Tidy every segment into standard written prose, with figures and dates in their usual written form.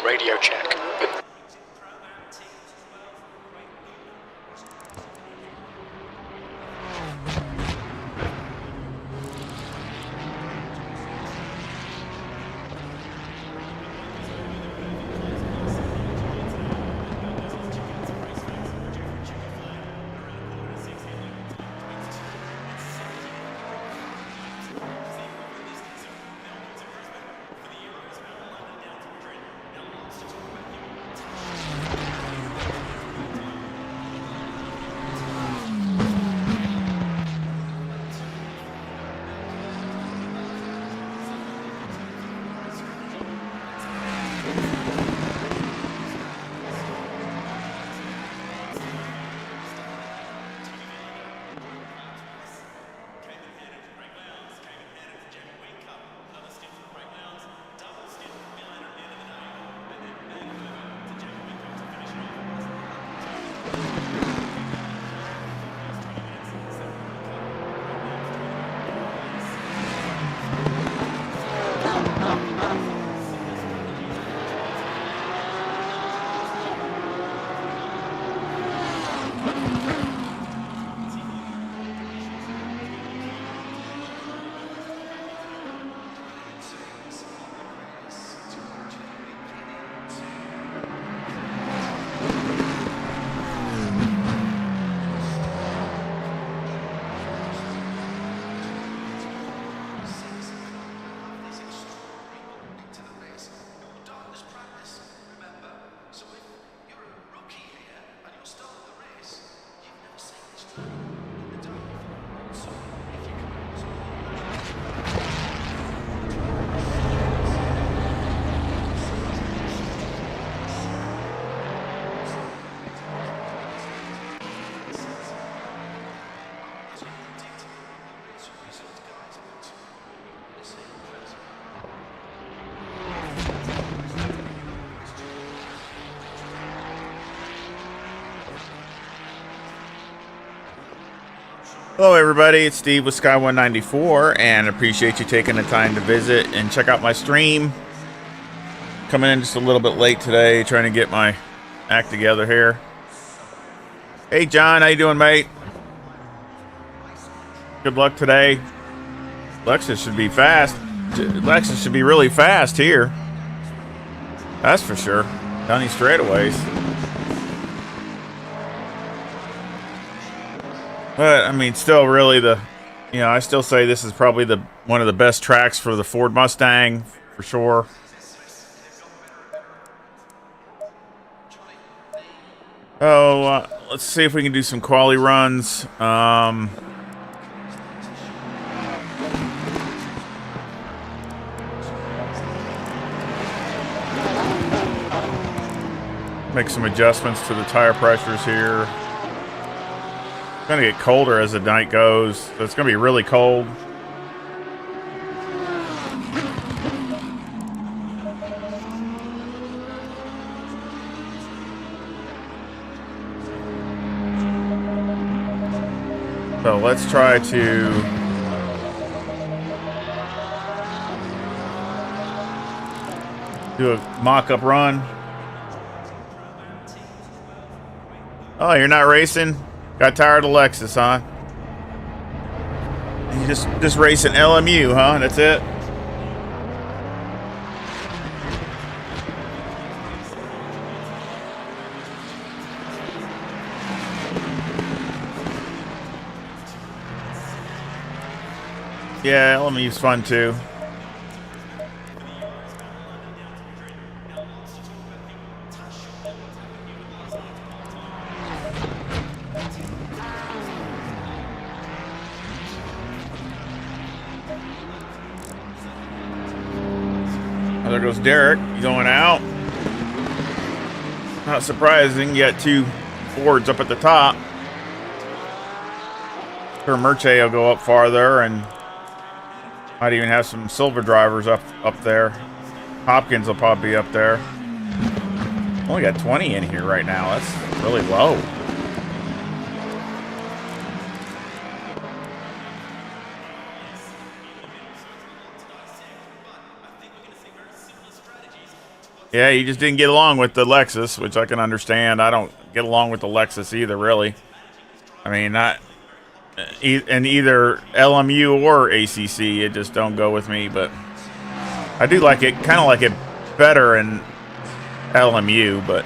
Radio check. Hello everybody, it's Steve with SKY194 and appreciate you taking the time to visit and check out my stream. Coming in just a little bit late today, trying to get my act together here. Hey John, how you doing, mate? Good luck today. Lexus should be fast. Lexus should be really fast here. That's for sure. Down these straightaways. But I mean, still really I still say this is probably one of the best tracks for the Ford Mustang for sure. Oh, let's see if we can do some quali runs. Make some adjustments to the tire pressures here. It's going to get colder as the night goes, so it's going to be really cold. So let's try to do a mock-up run. Oh, you're not racing? Got tired of Lexus, huh? You just racing LMU, huh? That's it? Yeah, LMU's fun too. There goes Derek going out. Not surprising, you got two Fords up at the top. Sure, Merche will go up farther, and might even have some silver drivers up there. Hopkins will probably be up there. Only got 20 in here right now. That's really low. Yeah, you just didn't get along with the Lexus, which I can understand. I don't get along with the Lexus either, really. I mean, not in either LMU or ACC. It just don't go with me, but I do like it, kind of like it better in LMU, but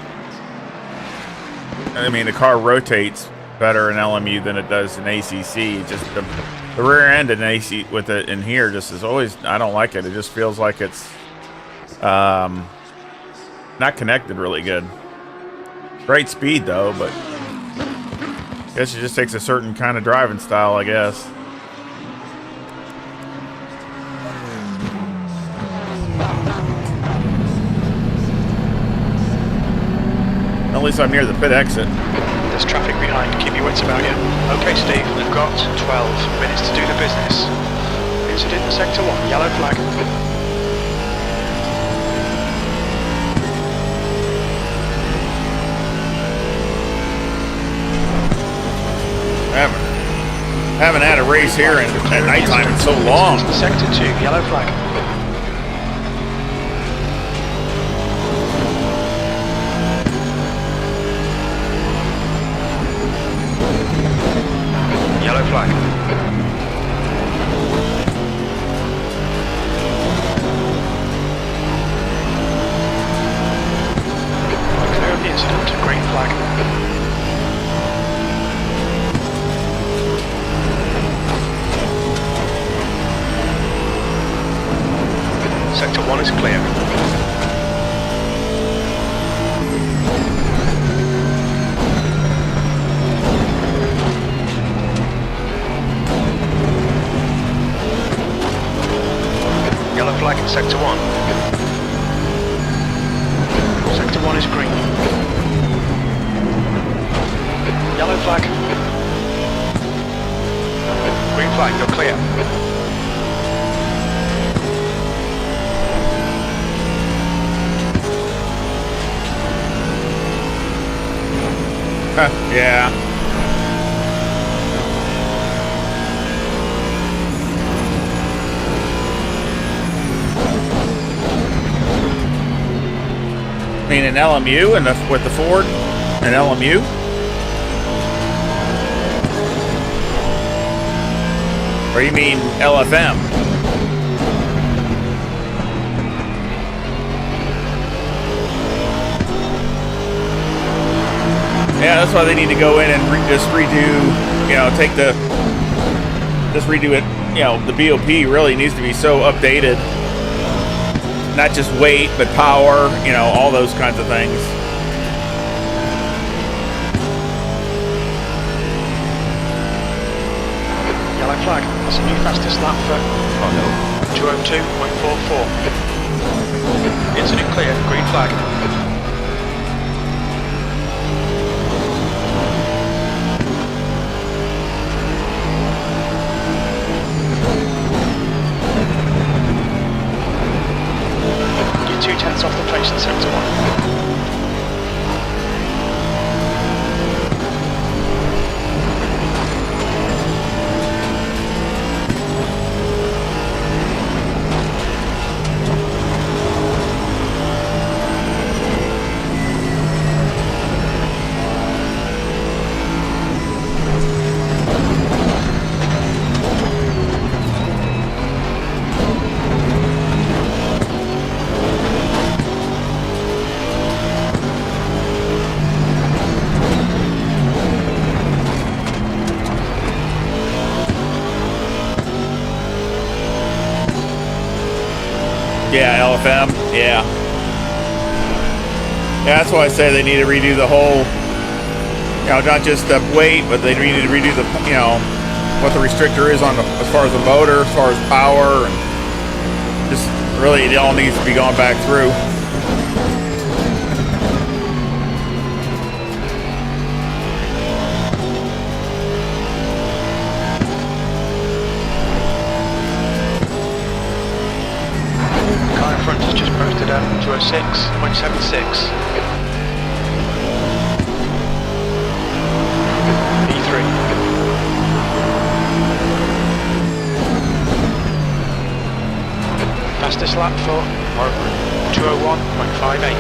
I mean, the car rotates better in LMU than it does in ACC. Just the rear end in AC with it in here just is always, I don't like it. It just feels like it's not connected really good. Great speed though, but I guess it just takes a certain kind of driving style, I guess. At least I'm near the pit exit. There's traffic behind. Keep your wits about you. Okay, Steve, we've got 12 minutes to do the business. Incident sector 1, yellow flag. Haven't had a race here at nighttime in so long. Sector 2, yellow flag. Yellow flag. Clear of the incident, green flag. Sector 1 is clear. Yellow flag in Sector 1. Sector 1 is green. Yellow flag. Green flag, you're clear. Yeah. I mean, in LMU and with the Ford and LMU. Or you mean LFM? Yeah, that's why they need to go in and just redo, you know, just redo it. You know, the BOP really needs to be so updated. Not just weight, but power, you know, all those kinds of things. Yellow flag, that's a new fastest lap for 202.44. Incident clear, green flag. You're 2/10 off the pace in Sector 1. Yeah, LFM. Yeah. Yeah, that's why I say they need to redo the whole, you know, not just the weight, but they need to redo the, you know, what the restrictor is on the, as far as the motor, as far as power, and just really it all needs to be going back through. Car in front has just posted at 206.76. fastest lap for 201.58.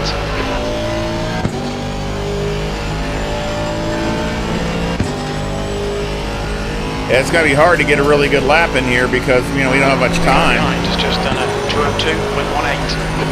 Yeah, it's going to be hard to get a really good lap in here because, you know, we don't have much time. It's just done a 202.18.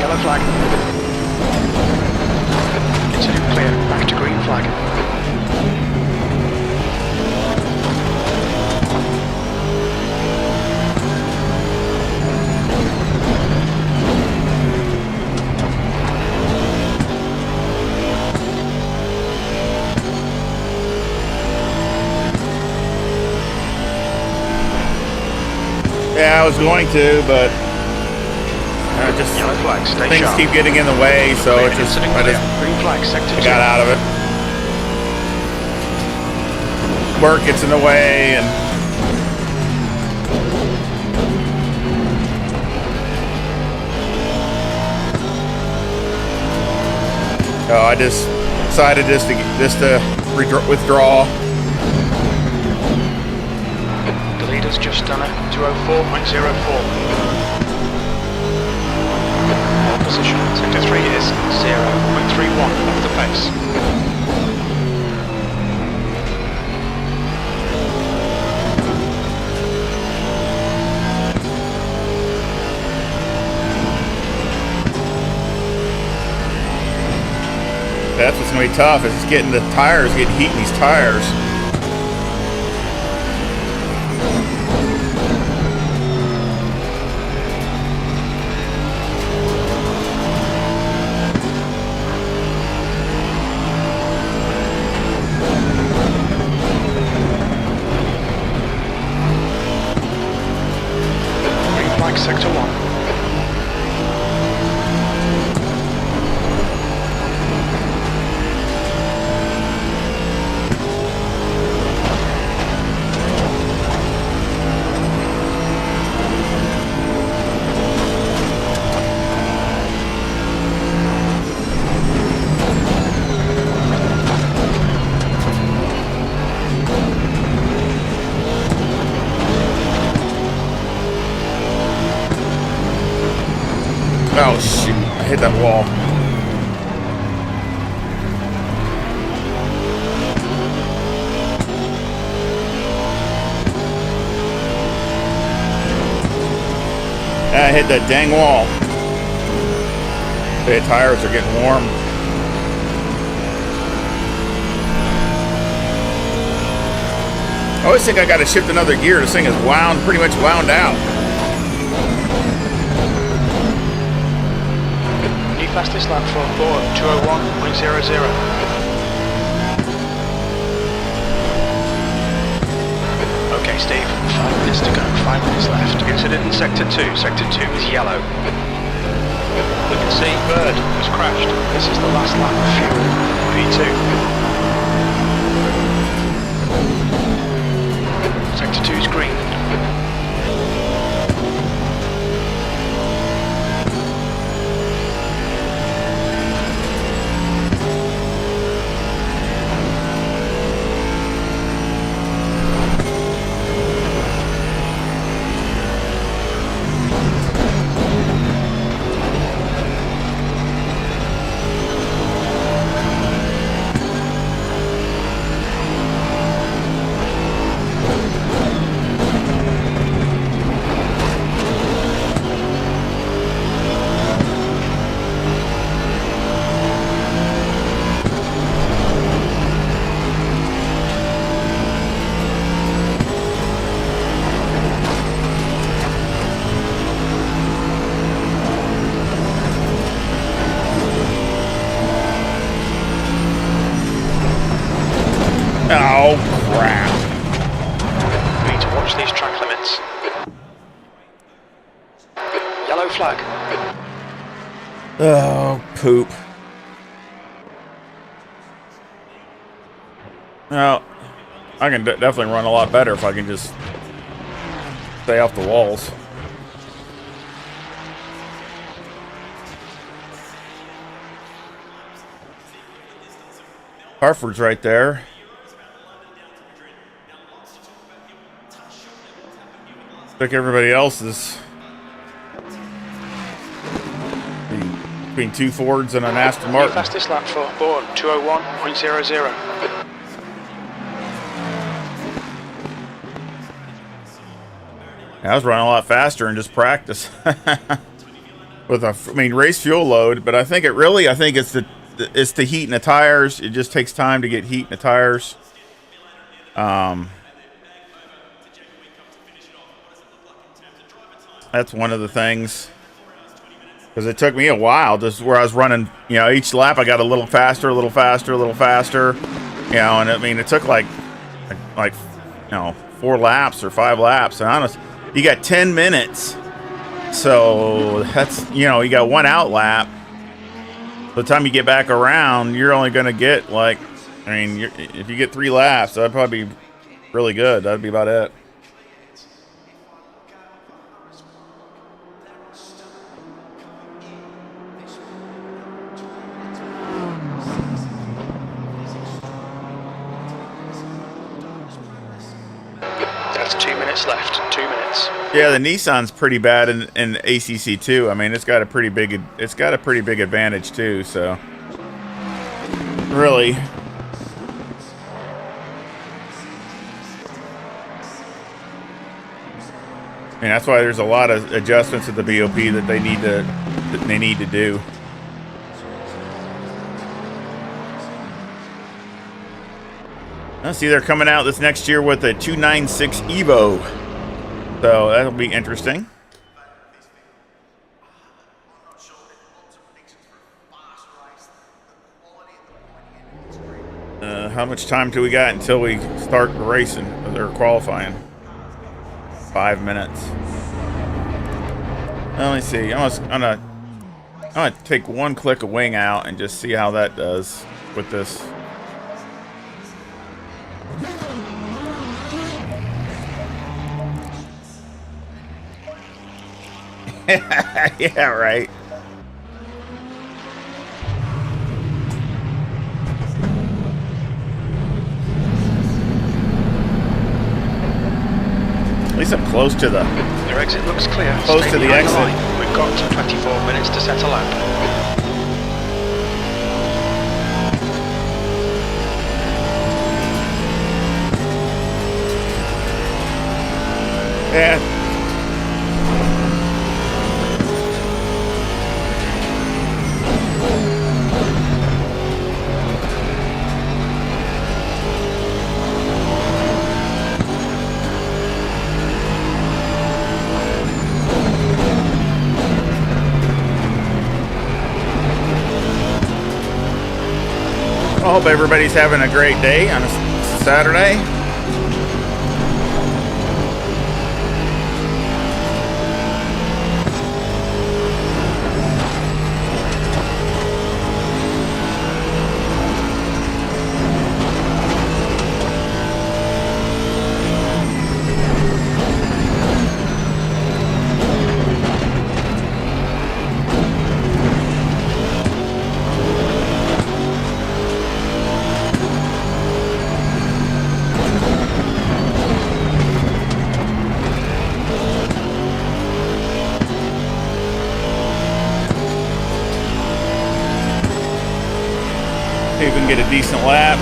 Yellow flag. Continue clear. Back to green flag. Yeah, I was going to, but just Yellow flag, stay things sharp. keep getting in the way, so Clear, it just incident I clear. just Green flag, sector 2. got out of it. Work gets in the way, and I just decided just to withdraw. The leader's just done a 204.04. Position, sector 3 is 0.31 off the pace. That's what's going to be tough, is just getting the tires, getting heat in these tires. Sector 1. Oh shoot, I hit that wall. I hit that dang wall. The tires are getting warm. I always think I gotta shift another gear. This thing is pretty much wound out. Fastest lap for 201.00. Okay, Steve, 5 minutes to go, 5 minutes left. Incident in Sector 2. Sector 2 is yellow. We can see Bird has crashed. This is the last lap of fuel. P2. Sector 2 is green. Watch these track limits. Yellow flag. Oh, poop. Well, I can definitely run a lot better if I can just stay off the walls. Hartford's right there. I think everybody else is between two Fords and an Aston Martin. Fastest lap for Bourne, 201.00. I was running a lot faster in just practice with a, race fuel load, but I think it's the heat in the tires. It just takes time to get heat in the tires. That's one of the things, because it took me a while, just where I was running, each lap I got a little faster, a little faster, a little faster, and it took like 4 laps or 5 laps, and honestly, you got 10 minutes, so that's, you got 1 out lap. By the time you get back around, you're only going to get if you get 3 laps, that'd probably be really good. That'd be about it. That's 2 minutes left. 2 minutes. Yeah, the Nissan's pretty bad in ACC too. It's got a pretty big advantage too. So really, that's why there's a lot of adjustments at the BOP that they need to do. I see they're coming out this next year with a 296 Evo, so that'll be interesting. How much time do we got until we start racing or qualifying? 5 minutes. Let me see. I'm gonna take 1 click of wing out and just see how that does with this. Yeah, right. At least I'm close to the... Your exit looks clear. Close Stay to the behind exit. line. We've got 24 minutes to set a lap. Yeah. I hope everybody's having a great day on a Saturday. See if we can get a decent lap.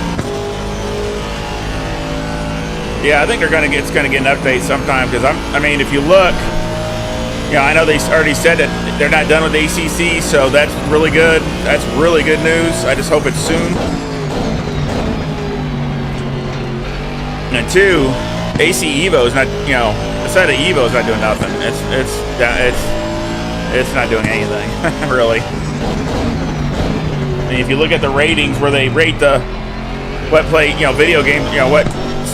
Yeah, I think it's gonna get an update sometime, because if you look, I know they already said that they're not done with ACC, so that's really good. That's really good news. I just hope it's soon. And 2, AC Evo is not, the set of Evo is not doing nothing. It's not doing anything, really. If you look at the ratings where they rate what video games, what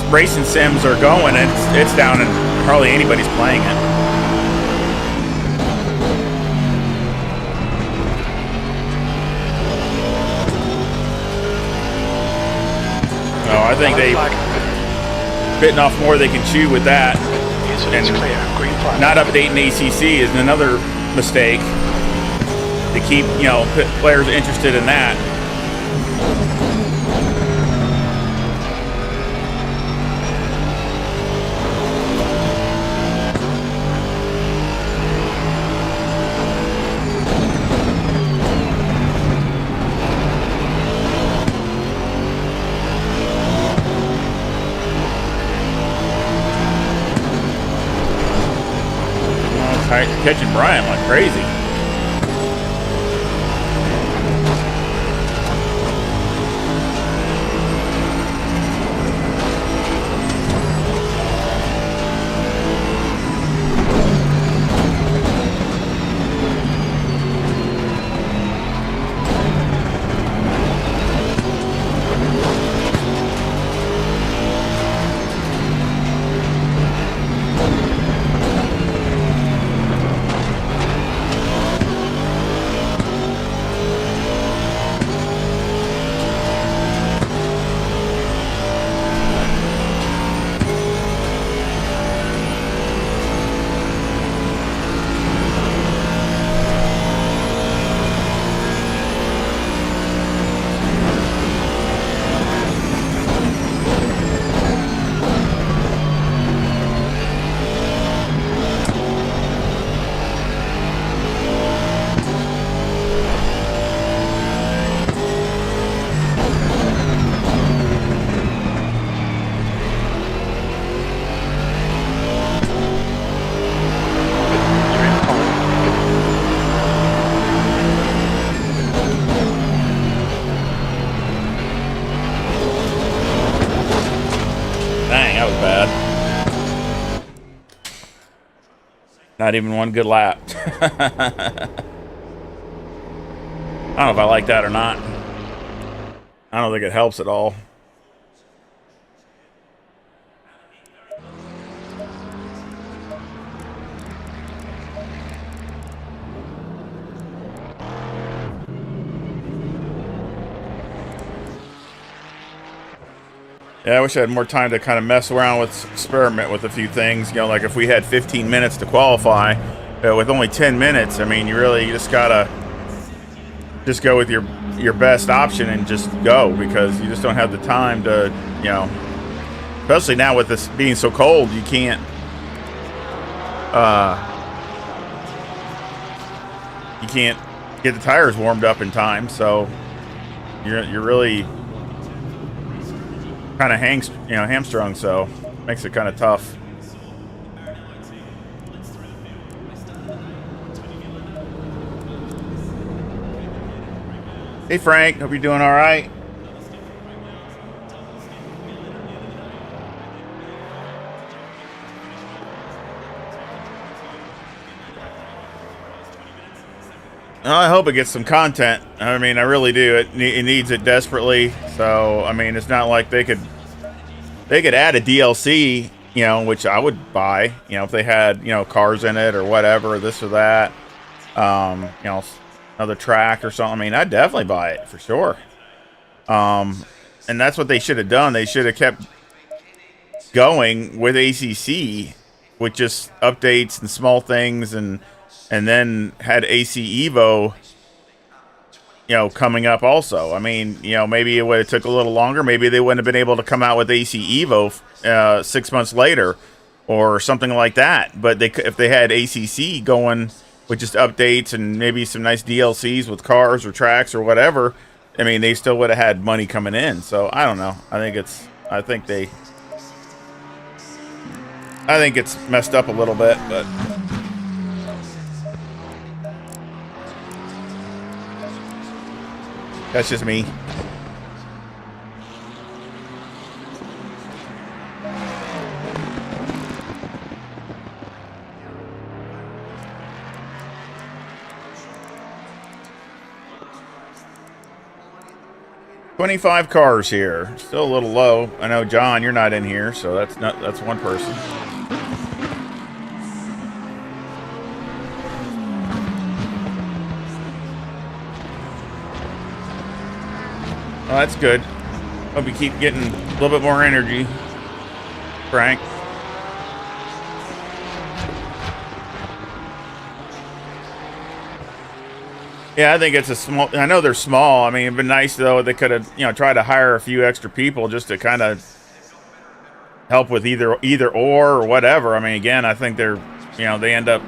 racing sims are going, it's down in hardly anybody's playing it. No, I think they bitten off more they can chew with that. And clear. Green flag. Not updating ACC is another mistake. To keep, you know, players interested in that. Catching Brian like crazy. Not even one good lap. I don't know if I like that or not. I don't think it helps at all. Yeah, I wish I had more time to kind of mess around with, experiment with a few things. You know, like if we had 15 minutes to qualify, with only 10 minutes, I mean, you just gotta just go with your best option and just go, because you just don't have the time to, you know, especially now with this being so cold, you can't, get the tires warmed up in time, so you're really kind of hamstrung, so makes it kind of tough. Hey Frank, hope you're doing all right. I hope it gets some content. I mean, I really do. It needs it desperately. So, I mean, it's not like they could add a DLC, you know, which I would buy, you know, if they had, you know, cars in it or whatever, this or that, you know, another track or something. I mean, I'd definitely buy it for sure. And that's what they should have done. They should have kept going with ACC with just updates and small things, and then had AC Evo, you know, coming up also. I mean, you know, maybe it would have took a little longer. Maybe they wouldn't have been able to come out with AC Evo 6 months later or something like that. But if they had ACC going with just updates and maybe some nice DLCs with cars or tracks or whatever, I mean, they still would have had money coming in. So I don't know. I think it's messed up a little bit, but that's just me. $25 cars here. Still a little low. I know, John, you're not in here, so that's one person. Well, that's good. Hope you keep getting a little bit more energy, Frank. Yeah, I think it's a small. I know they're small. I mean, it'd been nice though. They could have, tried to hire a few extra people just to kind of help with either or whatever. I mean, again, I think they're, they end up.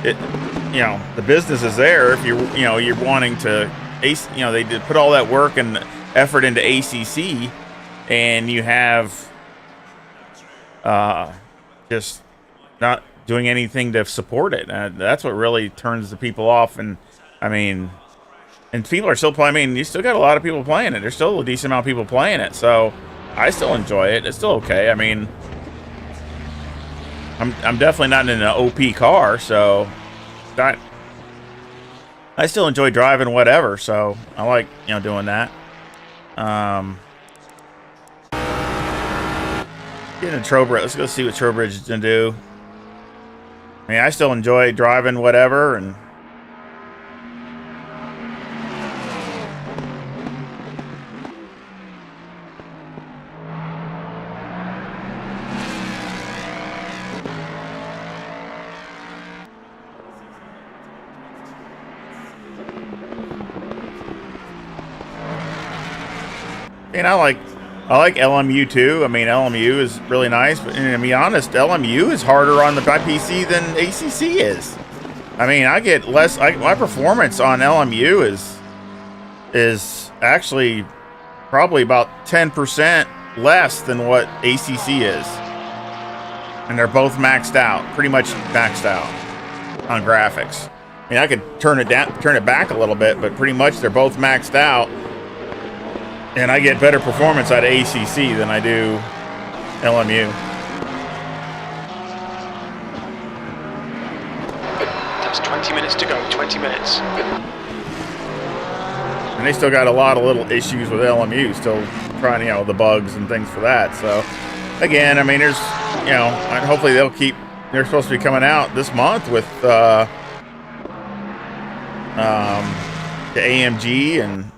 The business is there if you're wanting to, they did put all that work and effort into ACC, and you have just not doing anything to support it. That's what really turns the people off. And I mean, and people are still playing. I mean, you still got a lot of people playing it. There's still a decent amount of people playing it. So I still enjoy it. It's still okay. I mean, I'm definitely not in an OP car, so I still enjoy driving whatever. So I like doing that. Getting a Trowbridge. Let's go see what Trowbridge is gonna do. I mean, I still enjoy driving whatever, and I like LMU too. I mean, LMU is really nice, but to be honest, LMU is harder on the PC than ACC is. I mean, I get less. My performance on LMU is actually probably about 10% less than what ACC is, and they're both maxed out, pretty much maxed out on graphics. I mean, I could turn it back a little bit, but pretty much they're both maxed out. And I get better performance out of ACC than I do LMU. That's 20 minutes to go, 20 minutes. And they still got a lot of little issues with LMU, still trying, the bugs and things for that. So, again, I mean, there's, hopefully they're supposed to be coming out this month with the AMG and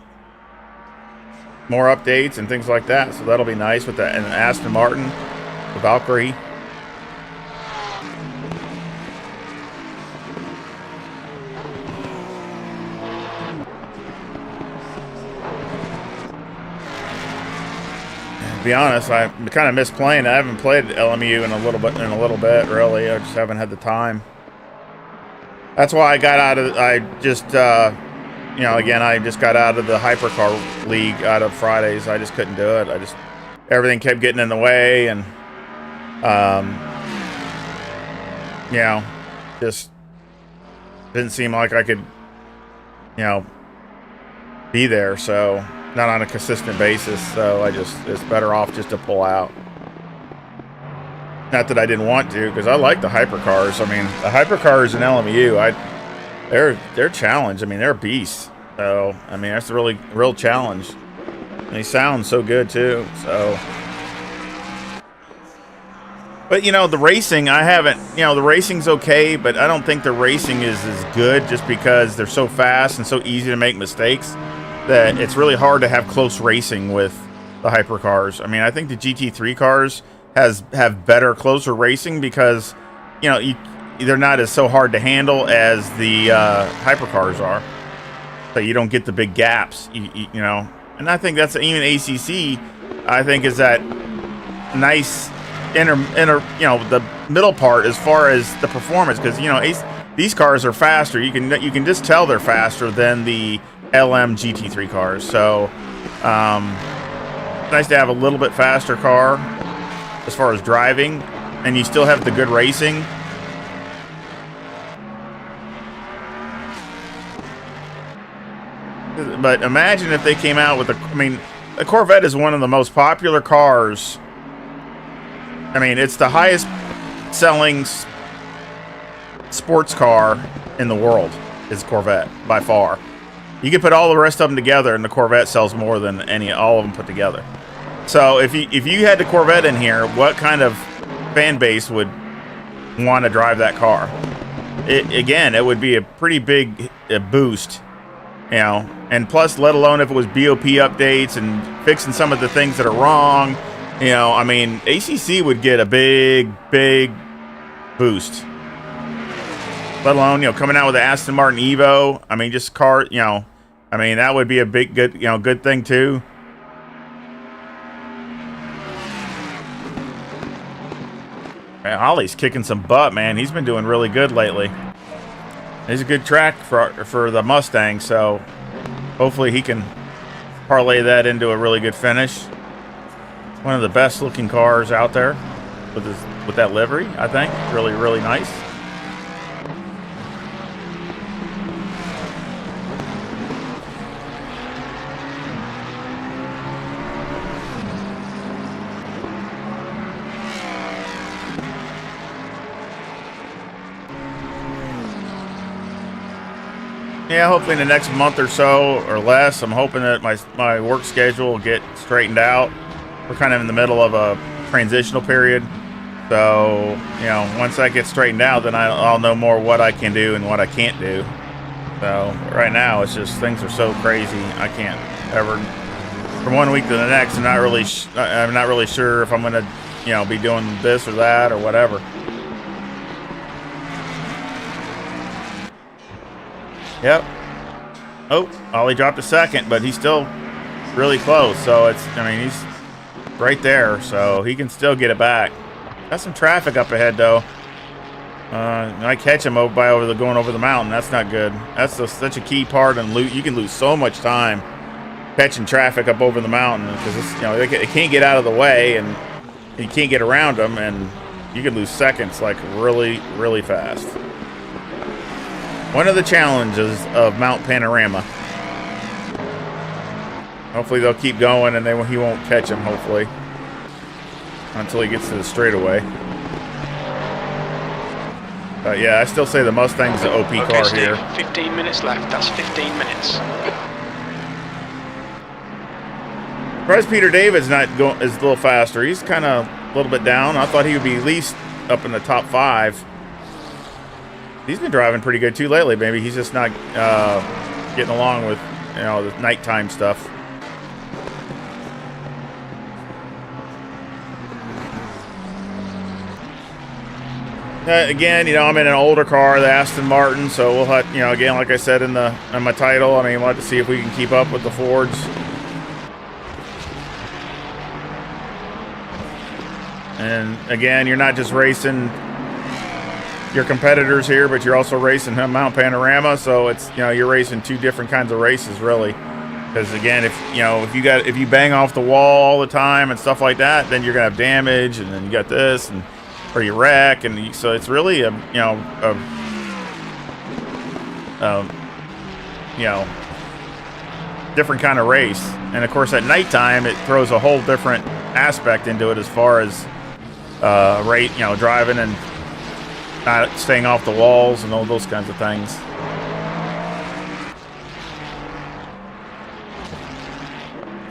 more updates and things like that, so that'll be nice with that. And Aston Martin, the Valkyrie. To be honest, I kind of miss playing. I haven't played LMU in a little bit, really. I just haven't had the time. That's why I got out of. Again, I just got out of the Hypercar League out of Fridays. I just couldn't do it. Everything kept getting in the way, and, just didn't seem like I could, be there. So, not on a consistent basis. So, it's better off just to pull out. Not that I didn't want to, because I like the Hypercars. I mean, the Hypercars in LMU, they're challenged. I mean, they're beasts. So, I mean, that's a real challenge. And they sound so good too. So, but the racing, I haven't. The racing's okay, but I don't think the racing is as good just because they're so fast and so easy to make mistakes that it's really hard to have close racing with the hypercars. I mean, I think the GT3 cars have better, closer racing because they're not as so hard to handle as the hypercars are. So you don't get the big gaps, And I think that's even ACC. I think is that nice the middle part as far as the performance, because these cars are faster. You can just tell they're faster than the LM GT3 cars. So it's nice to have a little bit faster car as far as driving, and you still have the good racing. But imagine if they came out with the Corvette is one of the most popular cars. I mean, it's the highest selling sports car in the world is Corvette by far. You could put all the rest of them together and the Corvette sells more than all of them put together. So if you had the Corvette in here, what kind of fan base would want to drive that car? It would be a pretty big boost You know, and plus, let alone if it was BOP updates and fixing some of the things that are wrong. You know, I mean, ACC would get a big boost. Let alone, you know, coming out with the Aston Martin Evo. I mean, just car, you know, I mean, that would be a big, good, you know, good thing too. Man, Ollie's kicking some butt, man. He's been doing really good lately. It's a good track for the Mustang, so hopefully he can parlay that into a really good finish. One of the best looking cars out there with that livery, I think. Really nice. Yeah, hopefully in the next month or so or less, I'm hoping that my work schedule will get straightened out. We're kind of in the middle of a transitional period. So, you know, once that gets straightened out, then I'll know more what I can do and what I can't do. So, right now, it's just things are so crazy. I can't ever, from one week to the next, I'm not really sure if I'm going to, you know, be doing this or that or whatever. Yep. Oh, Ollie dropped a second, but he's still really close. So I mean, he's right there, so he can still get it back. Got some traffic up ahead, though. I catch him going over the mountain. That's not good. That's such a key part, and you can lose so much time catching traffic up over the mountain because it's, you know, they can't get out of the way, and you can't get around them, and you can lose seconds like really fast. One of the challenges of Mount Panorama. Hopefully they'll keep going and he won't catch him, hopefully. Until he gets to the straightaway. But yeah, I still say the Mustang's the OP car Steve, here. 15 minutes left. That's 15 minutes. Surprised Peter David's is a little faster. He's kind of a little bit down. I thought he would be at least up in the top 5. He's been driving pretty good too lately. Maybe he's just not getting along with, you know, the nighttime stuff. Again, you know, I'm in an older car, the Aston Martin, so we'll have, you know, again, like I said in my title, I mean, we'll have to see if we can keep up with the Fords. And again, you're not just racing your competitors here, but you're also racing Mount Panorama, so it's, you know, you're racing 2 different kinds of races, really. Because again, if you bang off the wall all the time and stuff like that, then you're gonna have damage, and then you got this, or you wreck, and so it's really a different kind of race. And of course, at nighttime, it throws a whole different aspect into it as far as driving and not staying off the walls and all those kinds of things.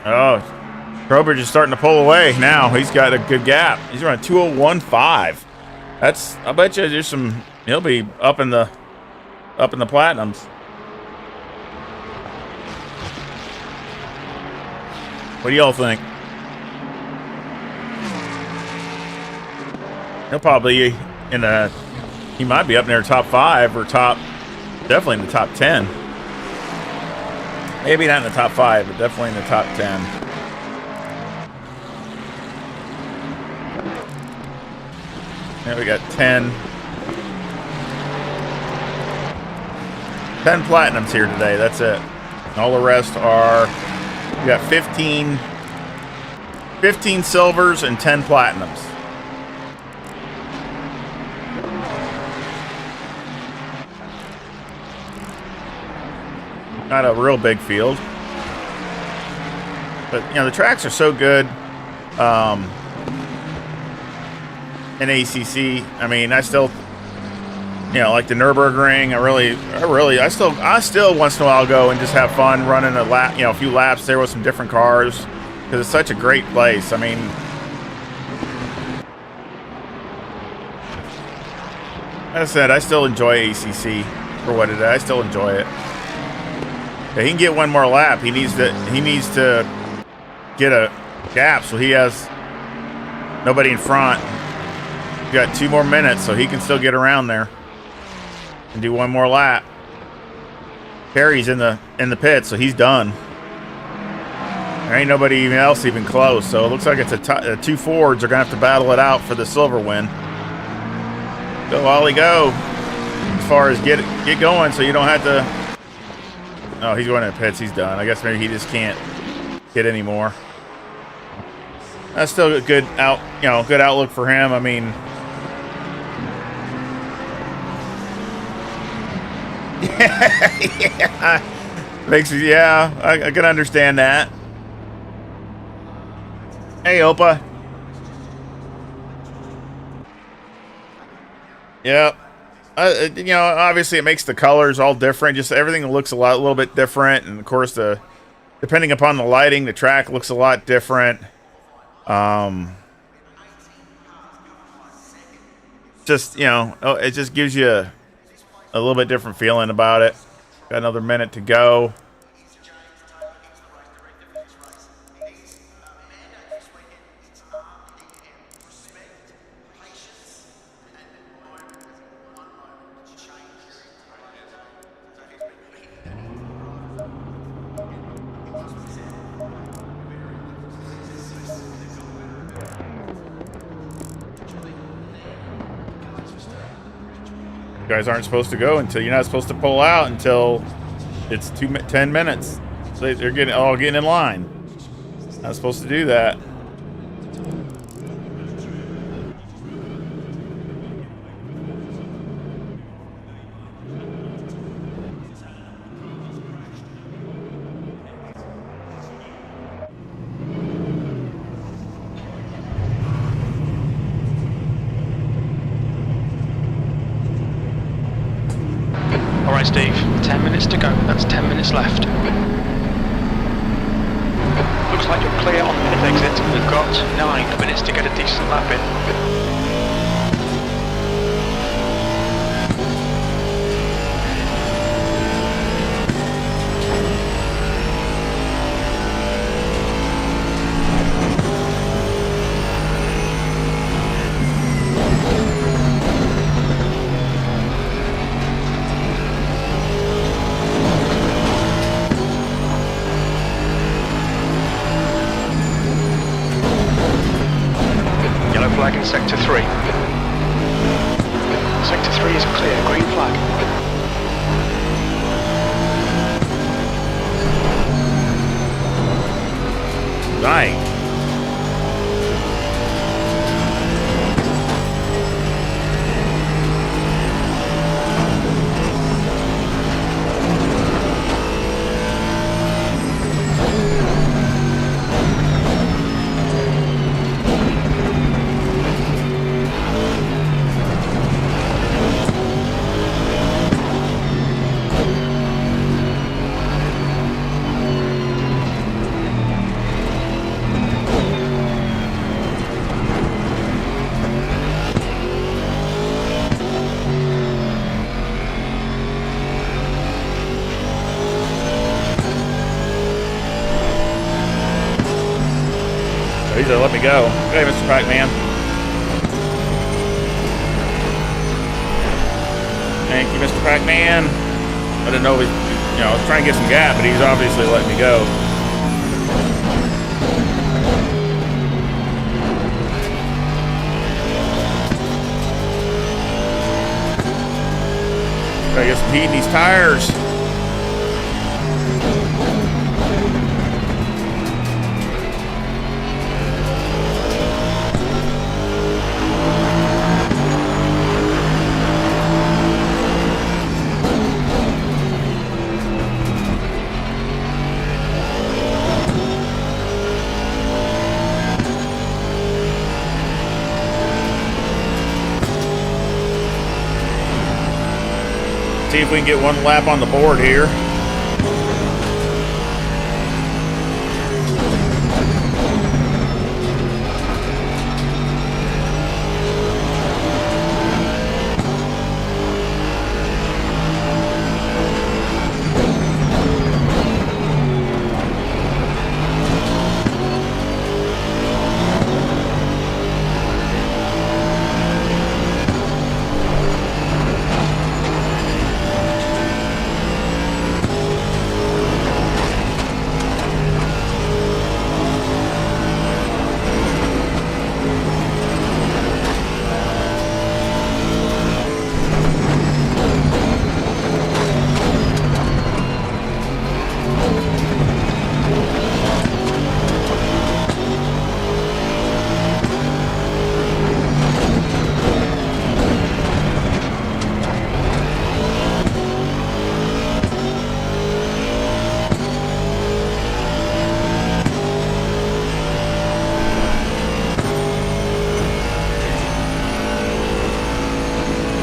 Oh, Trowbridge is starting to pull away now. He's got a good gap. He's running 2:01.5. I bet you there's he'll be up in the platinums. What do y'all think? He'll probably he might be up near top 5 or definitely in the top 10. Maybe not in the top 5, but definitely in the top 10. Now we got 10 platinums here today. That's it. All the rest are, we got 15 silvers and 10 platinums. Not a real big field, but you know, the tracks are so good in ACC. I mean, I still, you know, like the Nürburgring. I still once in a while go and just have fun running a few laps there with some different cars, because it's such a great place. I mean, as I said, I still enjoy ACC for what it is. I still enjoy it. Yeah, he can get one more lap. He needs to get a gap so he has nobody in front. He's got 2 more minutes, so he can still get around there and do one more lap. Perry's in the pit, so he's done. There ain't nobody else even close, so it looks like it's a 2 Fords are gonna have to battle it out for the silver win. Go, Ollie, go! As far as get going, so you don't have to. Oh, he's going to the pits. He's done. I guess maybe he just can't get any more. That's still a good good outlook for him. I mean, yeah, makes me, yeah, I can understand that. Hey, Opa. Yep. Obviously it makes the colors all different. Just everything looks a little bit different, and of course depending upon the lighting, the track looks a lot different. Just it just gives you a little bit different feeling about it. Got another minute to go. You guys aren't supposed to go until you're not supposed to pull out until it's 10 minutes. So they're all getting in line. Not supposed to do that. Alright, Steve, 10 minutes to go. That's 10 minutes left. Looks like you're clear on the pit exit. We've got 9 minutes to get a decent lap in. Flag in Sector 3. Sector 3 is clear, green flag. Right. He's gonna let me go. Okay, Mr. Pac-Man. Thank you, Mr. Pac-Man. I didn't know I was trying to get some gap, but he's obviously letting me go. Gotta get some heat in these tires. See if we can get one lap on the board here.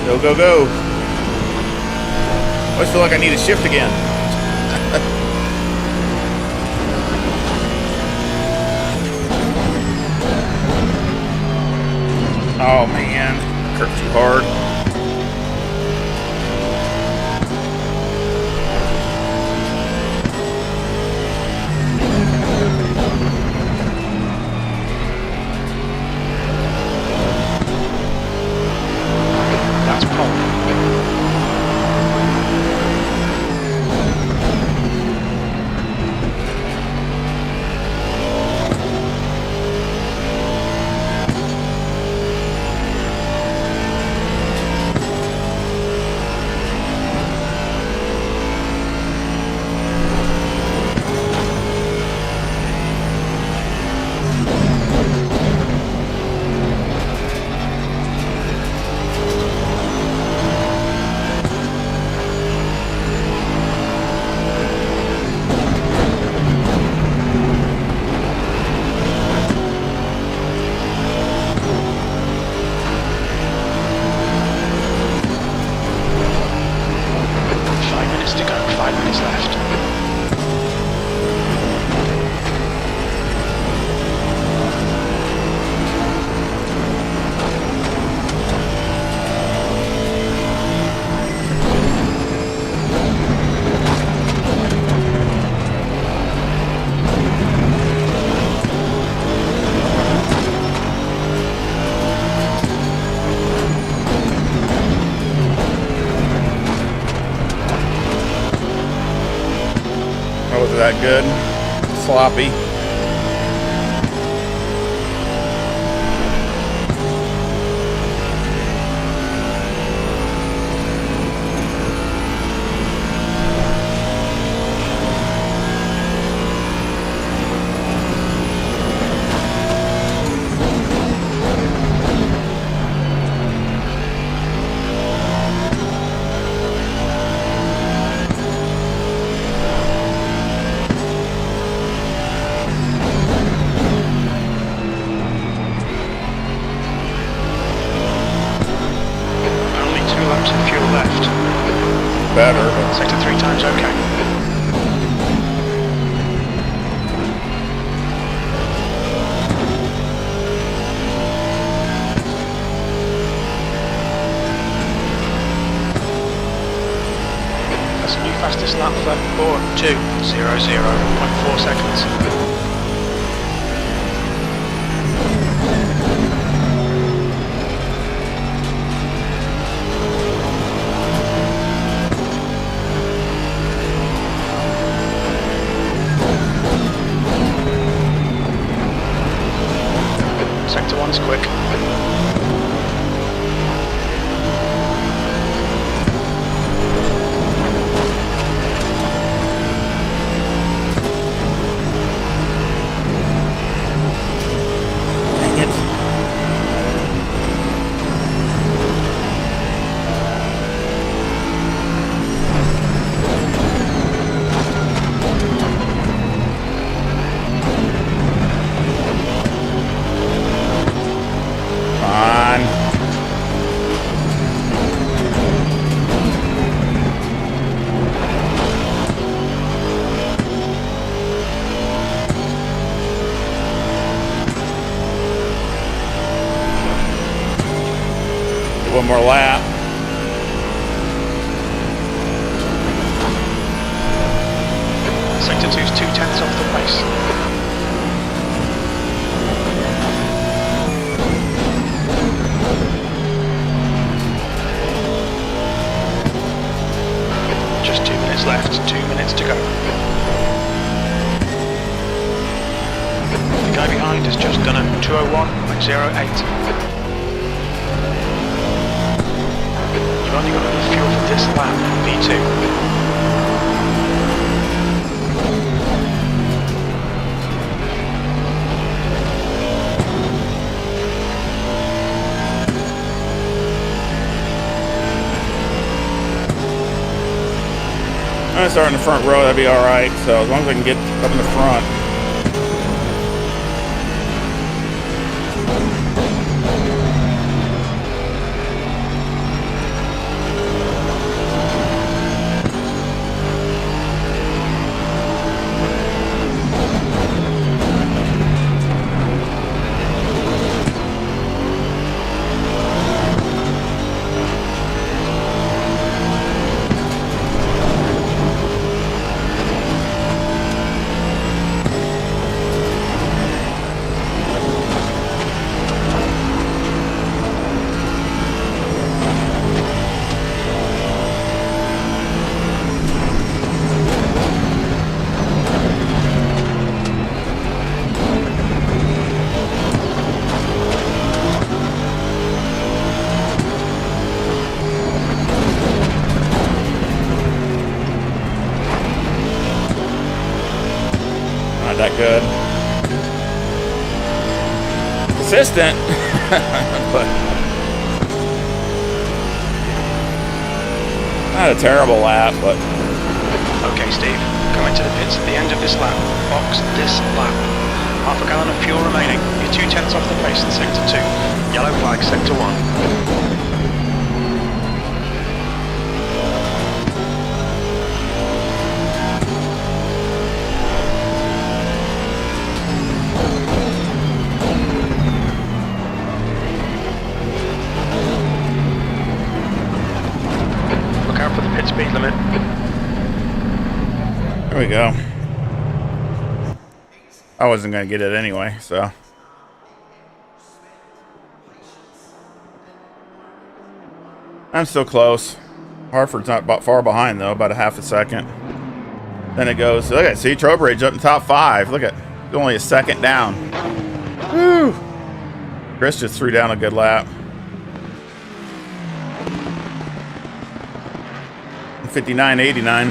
Go, go, go. I always feel like I need to shift again. Oh man, curved too hard. That's pole. To go, 5 minutes left. Was that good? Sloppy. Better, but Sector 3 times okay. That's a new fastest lap for 4200.4 seconds. Sector 1's quick. dang it. Fine. One more lap. Sector 2's 2/10 off the pace. Just 2 minutes left, 2 minutes to go. The guy behind has just done a 2:01.08. You've only got enough fuel for this lap, V2. I'm gonna start in the front row, that'd be alright. So as long as I can get up in the front. good. Consistent, but not a terrible lap, but... Okay, Steve, coming to the pits at the end of this lap. Box this lap. Half a gallon of fuel remaining. You're 2/10 off the pace in sector 2. Yellow flag, sector 1. For the pit speed limit. There we go. I wasn't going to get it anyway, so. I'm still close. Hartford's not far behind, though, about a half a second. Then it goes, look at, see, Trowbridge up in top 5. Look at, only a second down. Woo! Chris just threw down a good lap. 59.89.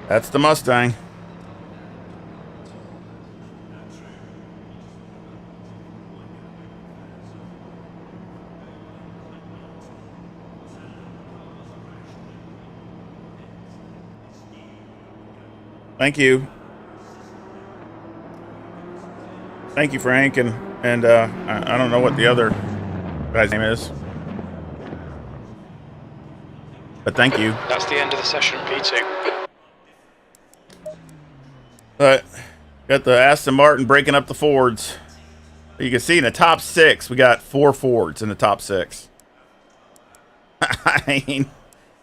That's the Mustang. Thank you. Thank you, Frank, and I don't know what the other guy's name is. But thank you. That's the end of the session, P2. Got the Aston Martin breaking up the Fords. You can see in the top 6, we got 4 Fords in the top 6. I mean,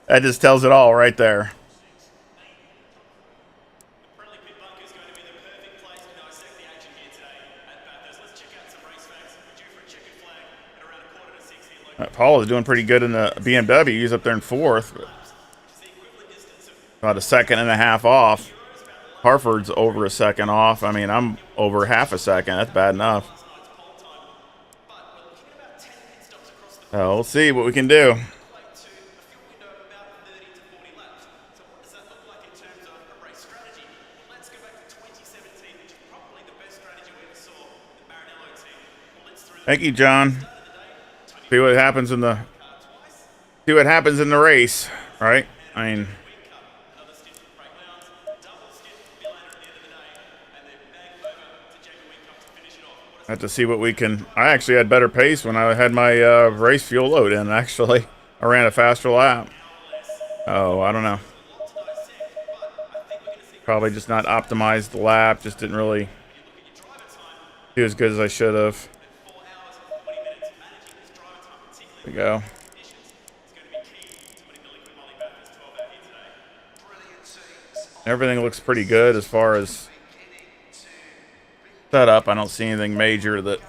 that just tells it all right there. Paul is doing pretty good in the BMW. He's up there in 4th. But about a second and a half off. Hartford's over a second off. I mean, I'm over half a second. That's bad enough. We'll see what we can do. Thank you, John. See what happens in the race, right? I mean, have to see what we can. I actually had better pace when I had my race fuel load in. Actually, I ran a faster lap. Oh, I don't know. Probably just not optimized the lap. Just didn't really do as good as I should have. There we go. Everything looks pretty good as far as setup. I don't see anything major that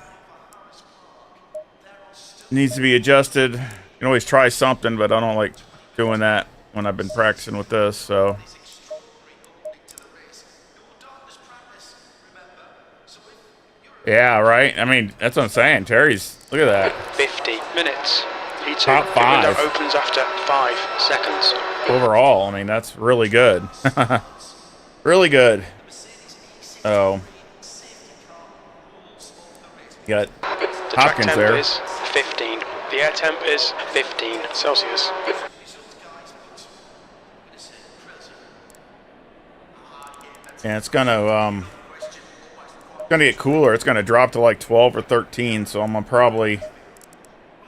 needs to be adjusted. You can always try something, but I don't like doing that when I've been practicing with this, so. Yeah, right? I mean, that's what I'm saying. Terry's, look at that. 50 minutes. P2. Top 5. The window opens after 5 seconds. Overall, I mean, that's really good. Really good. Oh. You got the Hopkins track temp there. is 15. The air temp is 15 Celsius. Yeah, it's gonna get cooler. It's gonna drop to like 12 or 13, so I'm gonna probably.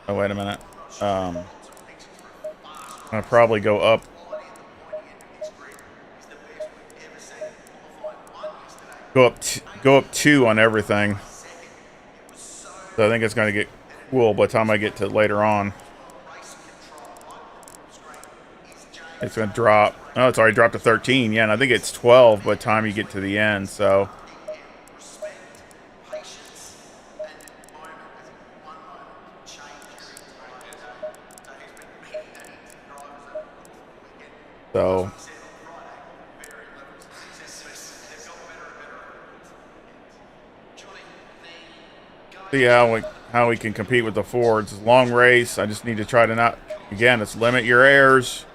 Oh, wait a minute. I'm gonna probably go up. Go up 2 on everything. So I think it's gonna get cool by the time I get to later on. It's gonna drop. Oh, it's already dropped to 13. Yeah, and I think it's 12 by the time you get to the end. So. See how we can compete with the Fords. It's a long race. I just need to try to not, again, it's limit your errors.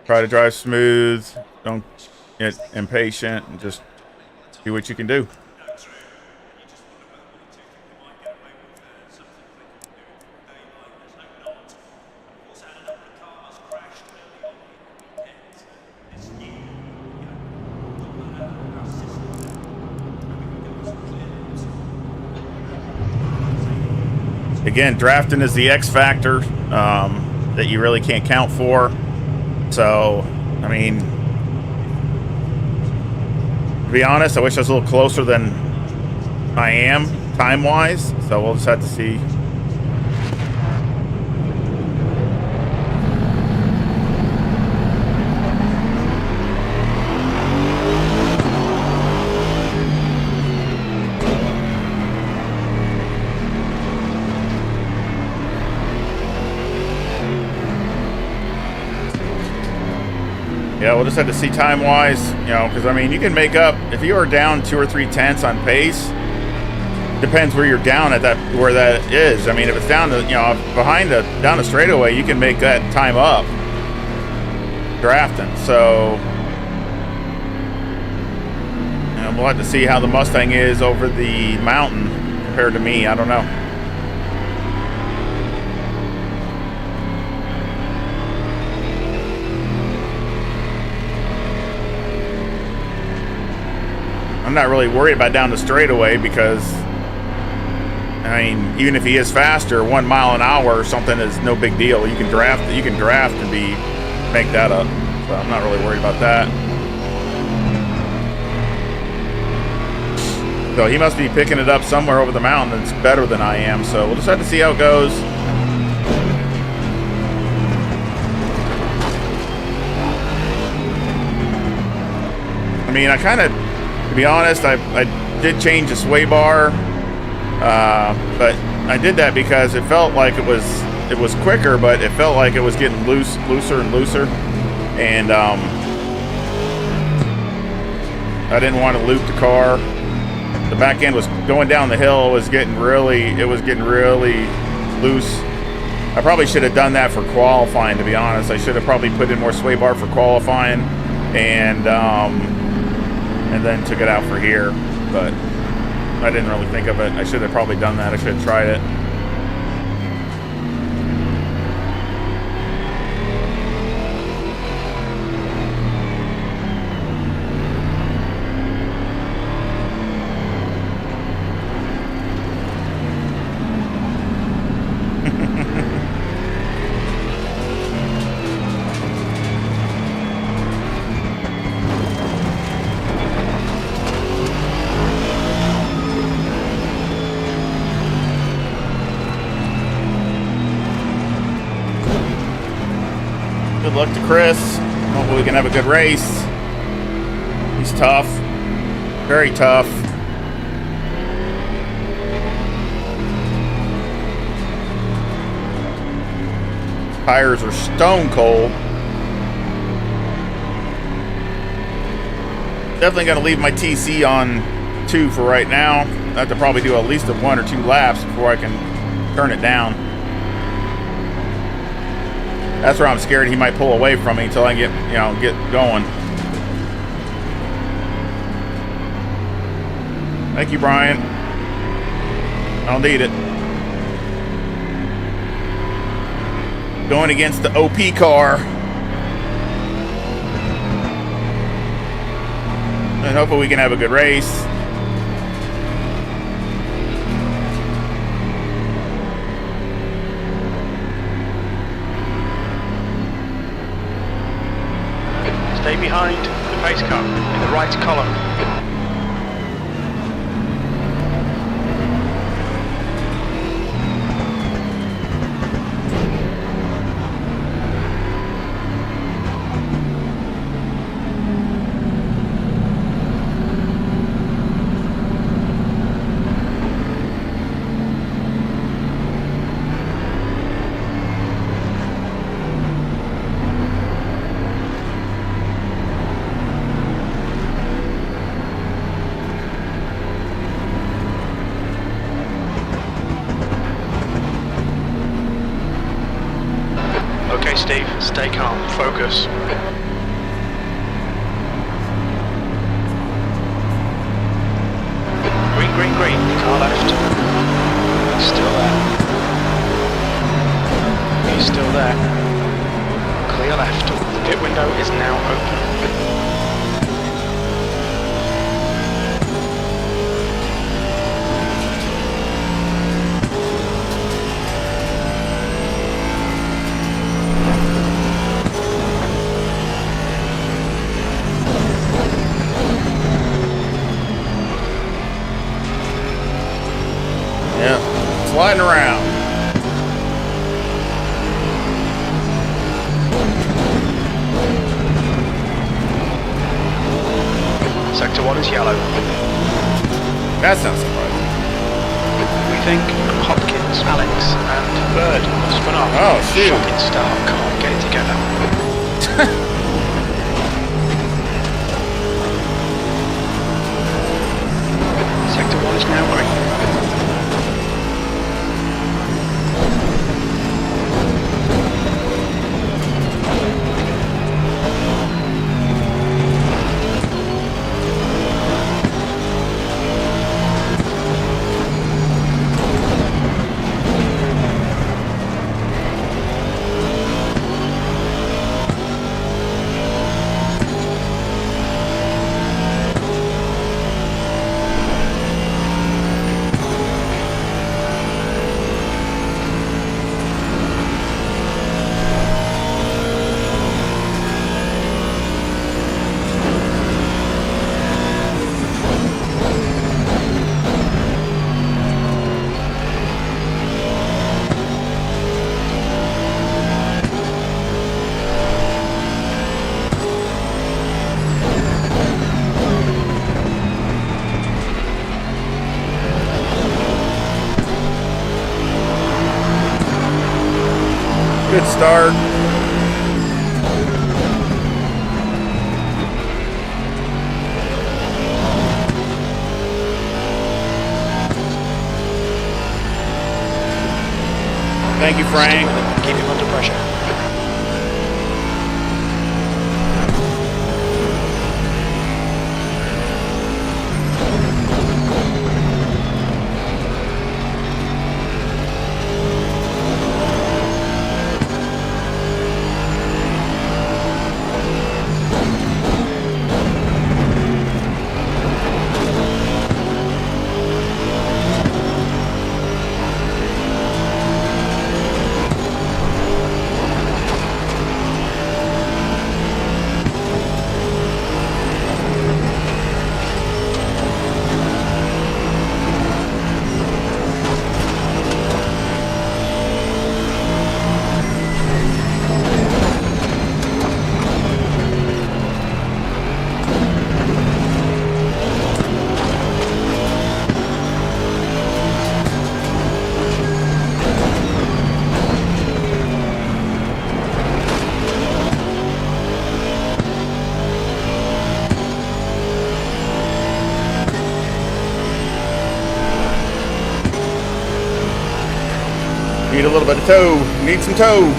Try to drive smooth. Don't get impatient and just do what you can do. Again, drafting is the X factor that you really can't count for. So, I mean, to be honest, I wish I was a little closer than I am time-wise. So we'll just have to see. Yeah, we'll just have to see time-wise, you know, because, I mean, you can make up, if you are down 2 or 3 tenths on pace, depends where you're down at that, where that is. I mean, if it's down to, you know, down the straightaway, you can make that time up drafting. So, you know, we'll have to see how the Mustang is over the mountain compared to me. I don't know. I'm not really worried about down the straightaway because, I mean, even if he is faster, 1 mile an hour or something is no big deal. You can draft and make that up. So I'm not really worried about that. So he must be picking it up somewhere over the mountain that's better than I am. So we'll just have to see how it goes. I mean, I kind of, to be honest, I did change the sway bar, but I did that because it felt like it was quicker, but it felt like it was getting looser and looser, and I didn't want to loop the car. The back end was going down the hill, it was getting really loose. I probably should have done that for qualifying, to be honest. I should have probably put in more sway bar for qualifying, and then took it out for here, but I didn't really think of it. I should have probably done that. I should have tried it. Good luck to Chris. Hopefully we can have a good race. He's tough. Very tough. Tires are stone cold. Definitely going to leave my TC on 2 for right now. I have to probably do at least 1 or 2 laps before I can turn it down. That's where I'm scared he might pull away from me until I get going. Thank you, Brian. I don't need it. Going against the OP car. And hopefully we can have a good race. Stay behind the pace car in the right column. Okay, Steve, stay calm, focus. he's still there. Clear left. The pit window is now open. Yeah, sliding around. Sector 1 is yellow. That sounds surprising. We think Hopkins, Alex, and Bird have spun off. Oh, shoot. Shocking start. Come on, get it together. Sector 1 is now green. Good start. Thank you, Frank. Keep him under pressure. Need a little bit of tow. Need some tow.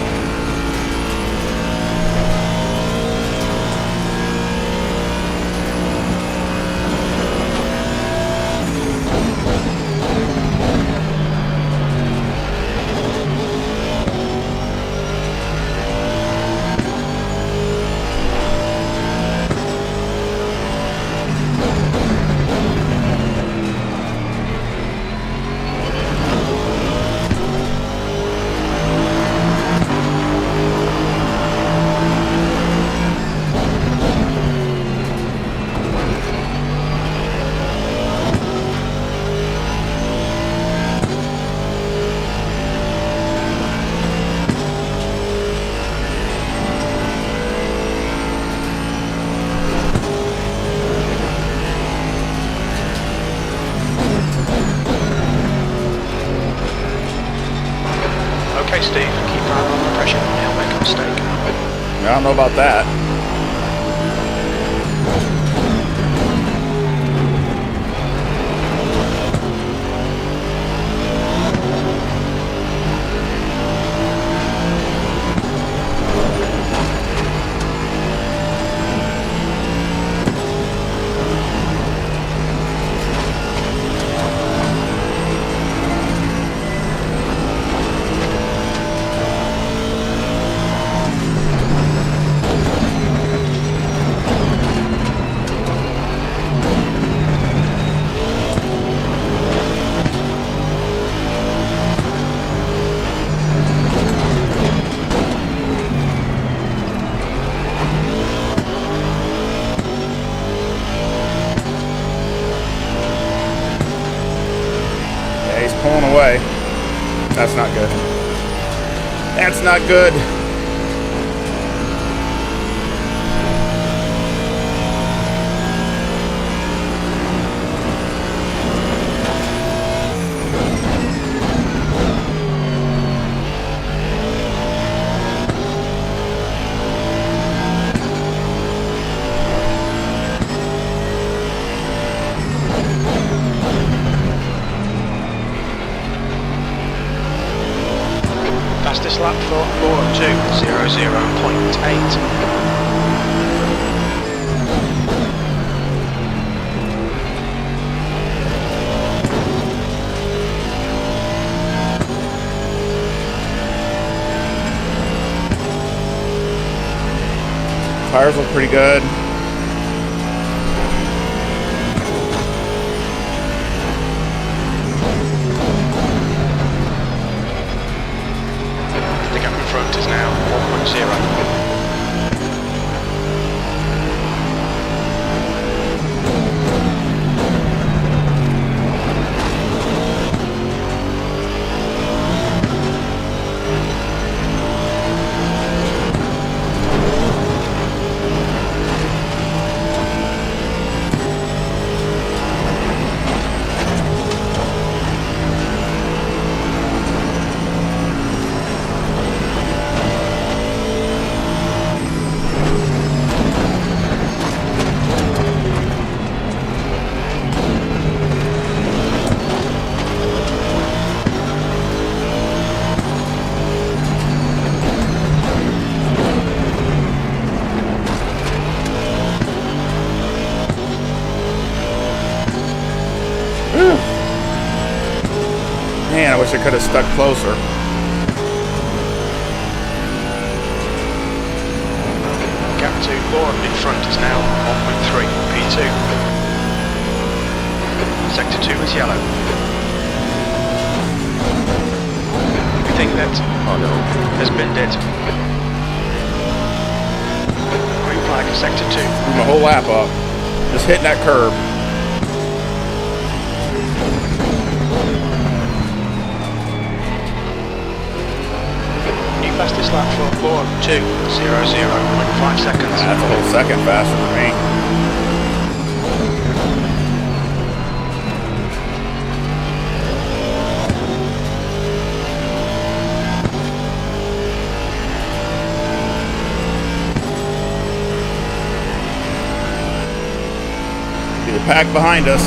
Okay, Steve, keep your eye on the pressure. He'll make a mistake. I don't know about that. That's not good. Fastest lap for 4200.8. Tires look pretty good. The gap in front is now 1.0. Man, I wish I could have stuck closer. Gap to Ford in front is now 1.3. P2. Sector 2 is yellow. We think that has been dead. Green flag, sector 2. My whole lap up. Just hitting that curb. New fastest lap for 4200.5 seconds. That's a whole second faster than me. See the pack behind us.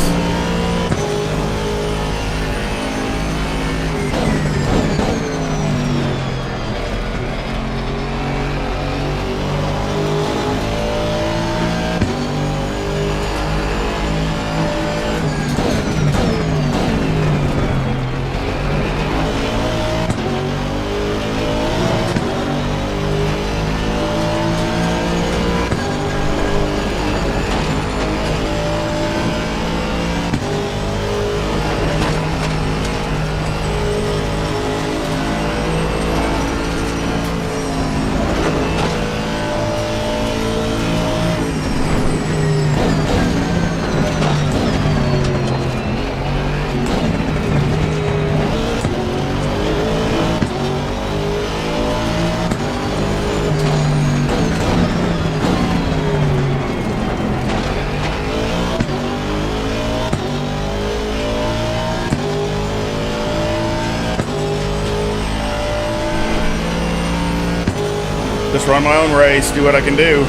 Just run my own race, do what I can do.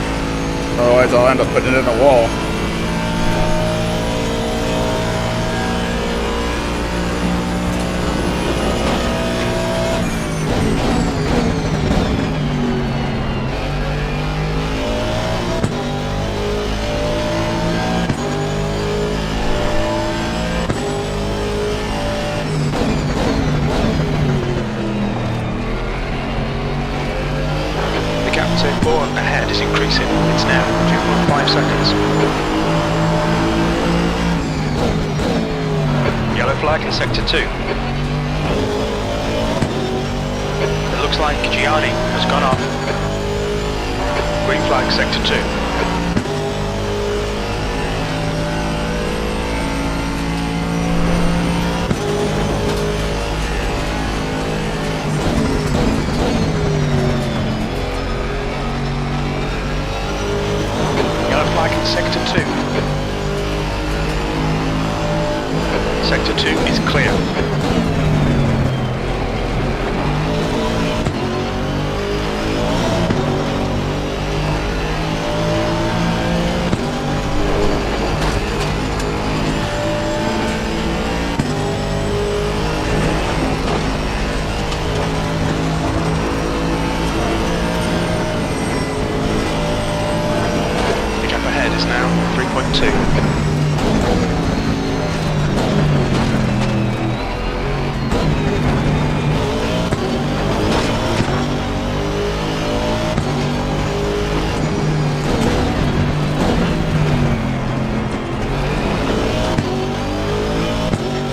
Otherwise I'll end up putting it in a wall. Ford ahead is increasing. It's now 2.5 seconds. Yellow flag in sector 2. It looks like Gianni has gone off. Green flag sector 2. clear. The gap ahead is now 3.2.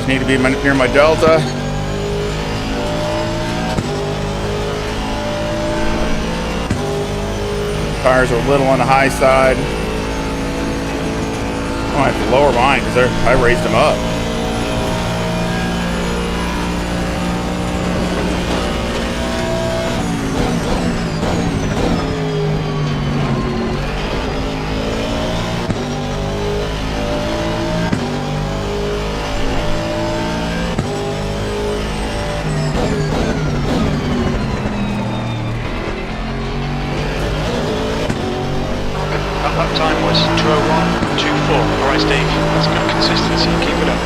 Need to be near my delta. Tires are a little on the high side. Oh, I have to lower mine because I raised them up. Lap time was 2:01.24. Alright Steve, that's good consistency, keep it up.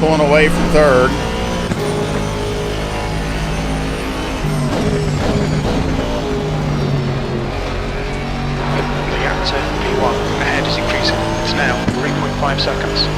Pulling away from third. To P1 ahead is increasing. It's now 3.5 seconds.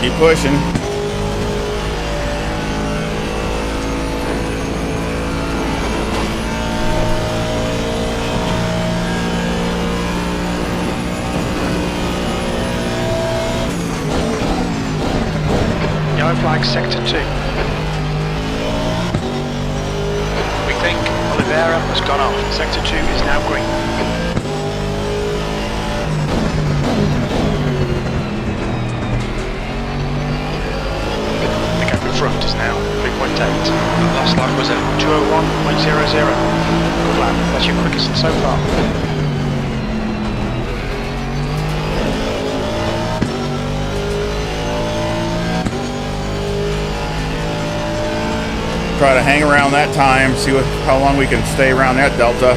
Keep pushing. Yellow flag sector 2. We think Oliveira has gone off. Sector 2 is now green. Front is now 3.8. The last lap was at 2:01.00. Good lap, that's your quickest so far. Try to hang around that time, see how long we can stay around that delta.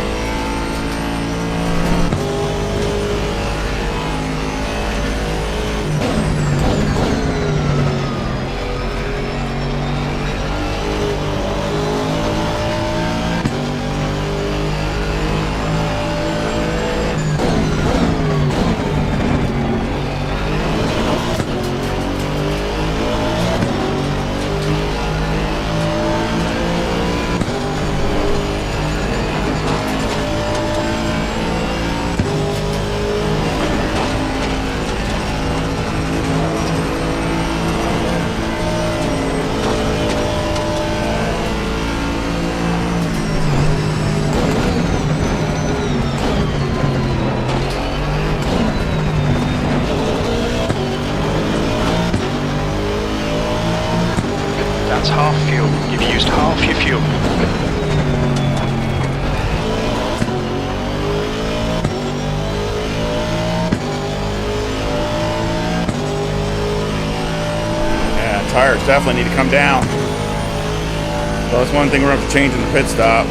That's half fuel. You've used half your fuel. Yeah, tires definitely need to come down. So that's one thing we're going to have to change in the pit stop.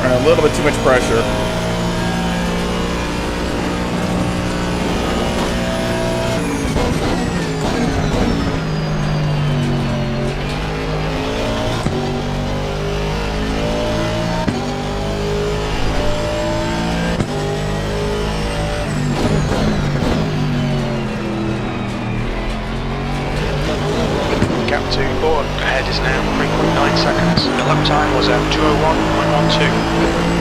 A little bit too much pressure. Gap 2 forward, ahead is now 3.9 seconds. The lap time was at 2:01.12.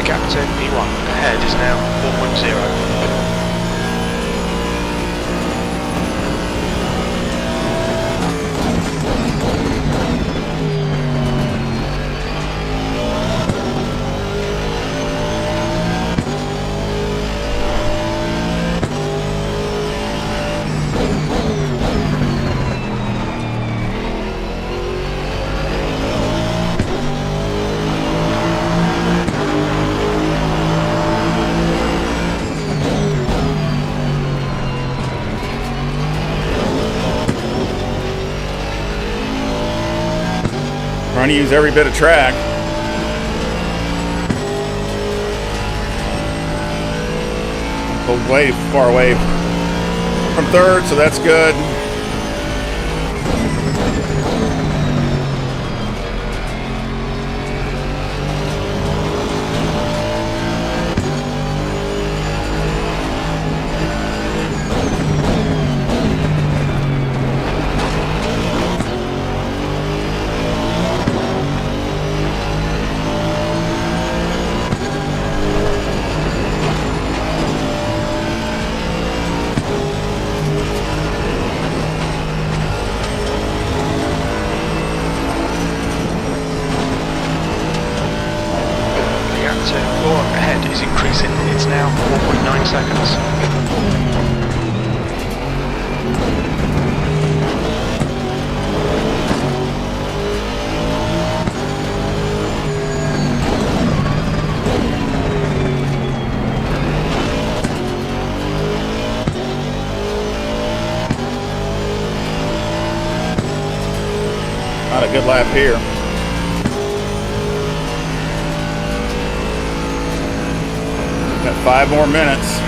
Captain V1, ahead is now 4.0. Trying to use every bit of track. Pulled way far away from third, so that's good. Ahead is increasing, it's now 4.9 seconds. Not a good lap here. Got 5 more minutes.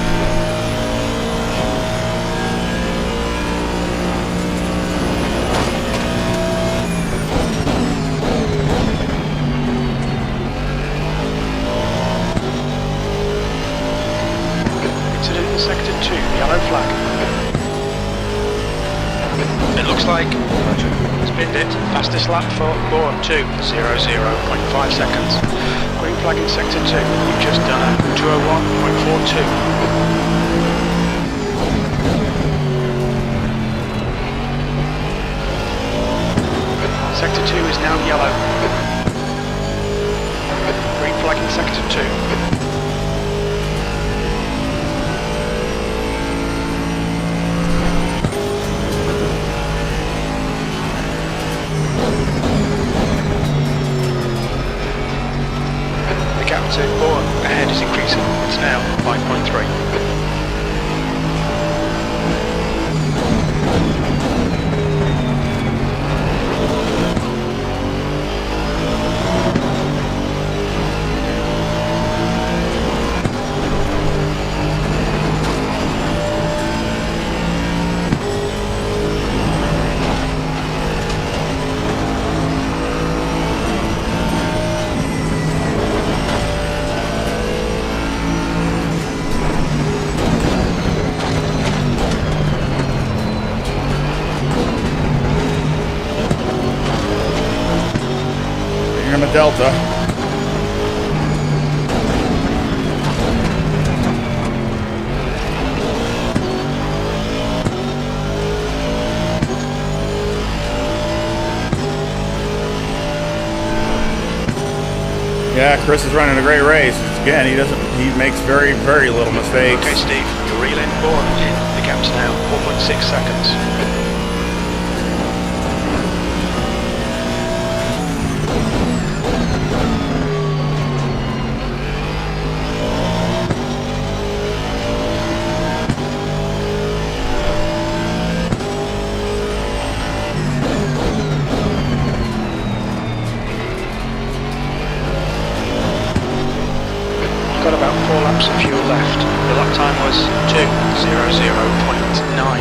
Incident in sector 2, yellow flag. It looks like spinned it. Fastest lap for board 2, 0.5 seconds. Green flag in sector 2. You've just done a 2:01.42. Sector 2 is now yellow. Green flag in sector 2. Captain, forward, ahead is increasing. Delta. Yeah, Chris is running a great race. Again, he makes very, very little mistakes. Okay, Steve, you're reeling forward in. The gap's now 4.6 seconds. Got about 4 laps of fuel left. The lap time was 2:00.9.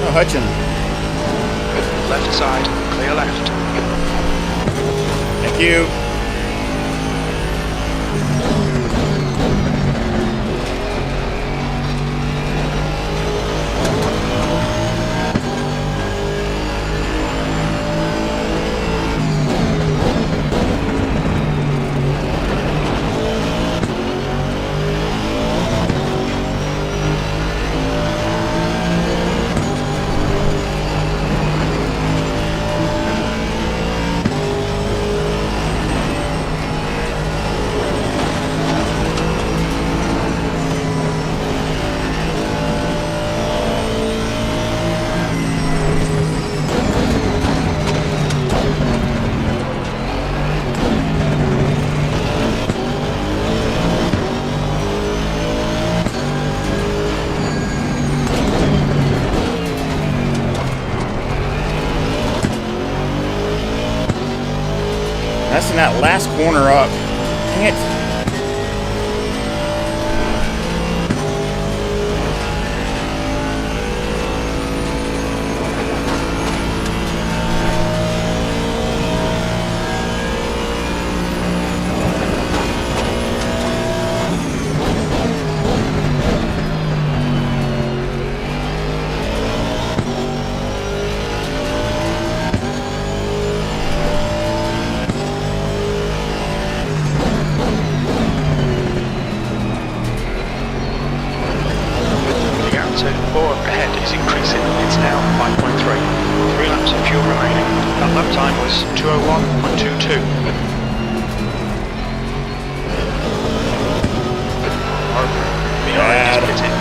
Oh, Hutchin. Left side, clear left. Thank you. Messing that last corner up. Dang it. Ahead is increasing. It's now 5.3. 3 laps of fuel remaining. That lap time was 2:01.22. Behind is pitting.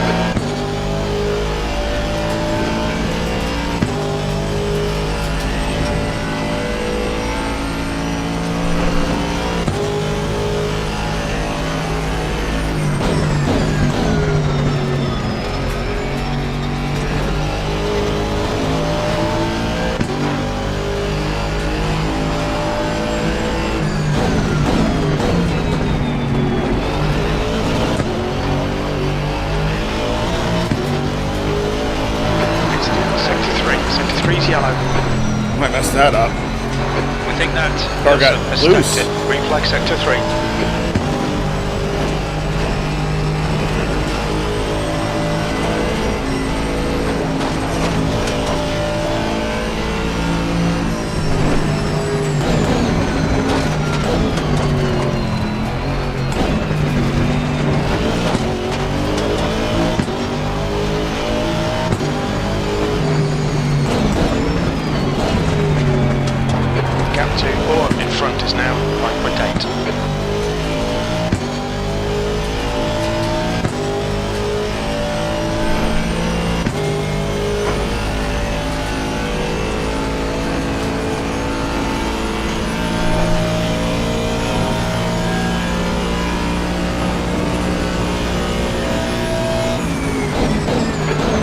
Yellow. Might mess that up. We think that Car got loose. Green flag sector 3. Is now 5.8.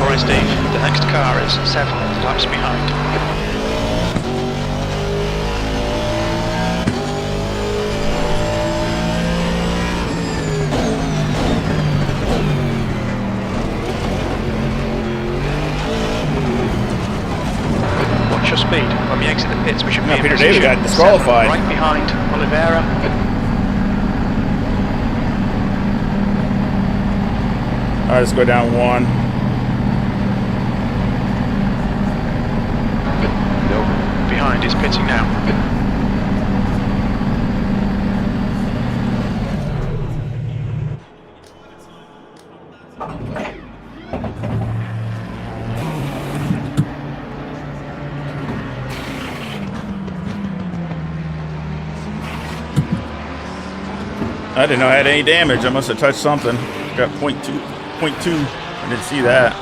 Alright, Steve, the next car is 7 laps behind. Your speed. When we exit the pits, we should be in Peter position. David got disqualified. 7, right behind Oliveira. I'll just go down 1. Nope. Behind is pitting now. I didn't know I had any damage. I must have touched something. Got 0.2. I didn't see that.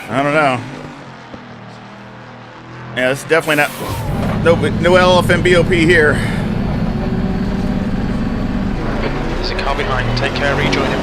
I don't know. Yeah, it's definitely not. No elephant BOP here. There's a car behind. Take care. Rejoin him.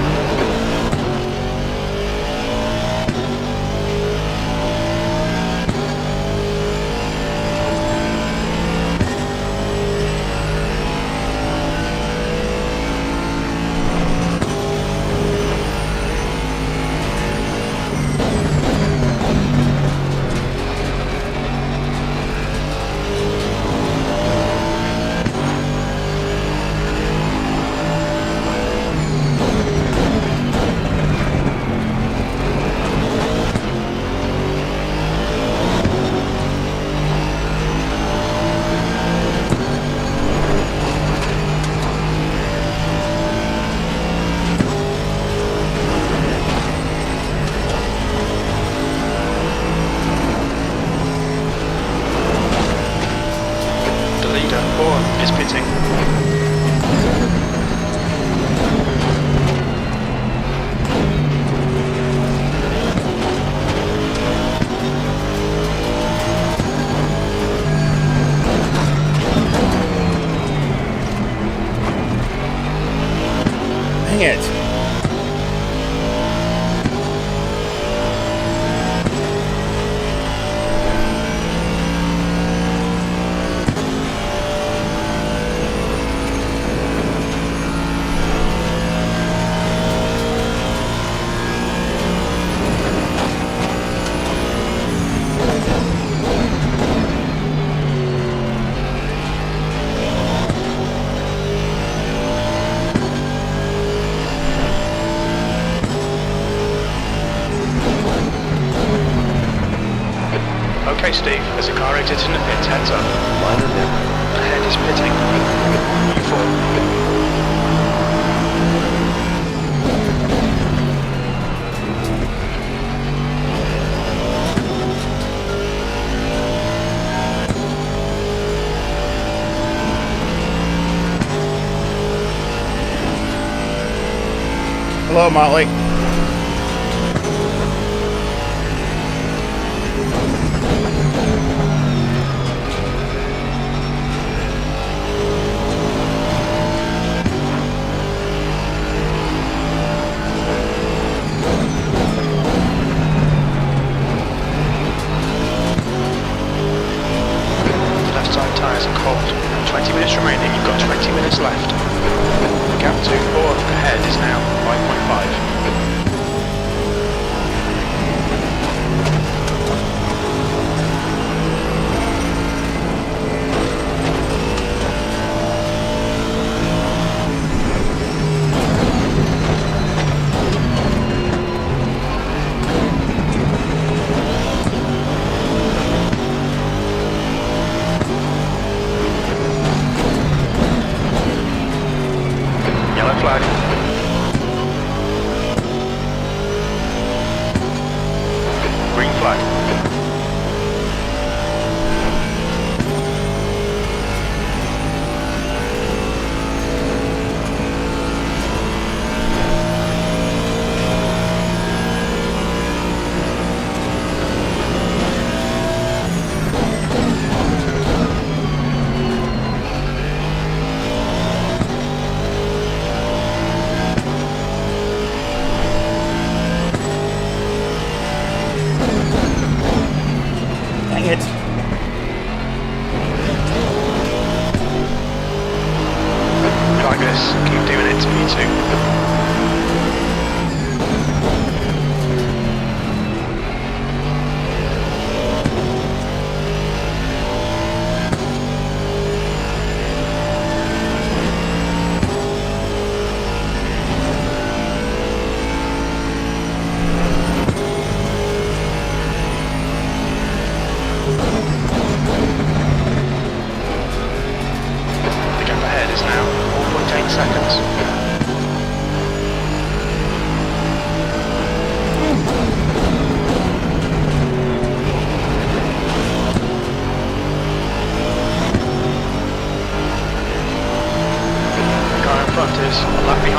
Is pitting. Dang it. Okay, Steve, there's a car exiting the pits, heads up. Line of them. Ahead is pitting. U4. Hello, Motley. Left side tyres are cold. 20 minutes remaining, you've got 20 minutes left. Gap 2-4 ahead is now 5.5.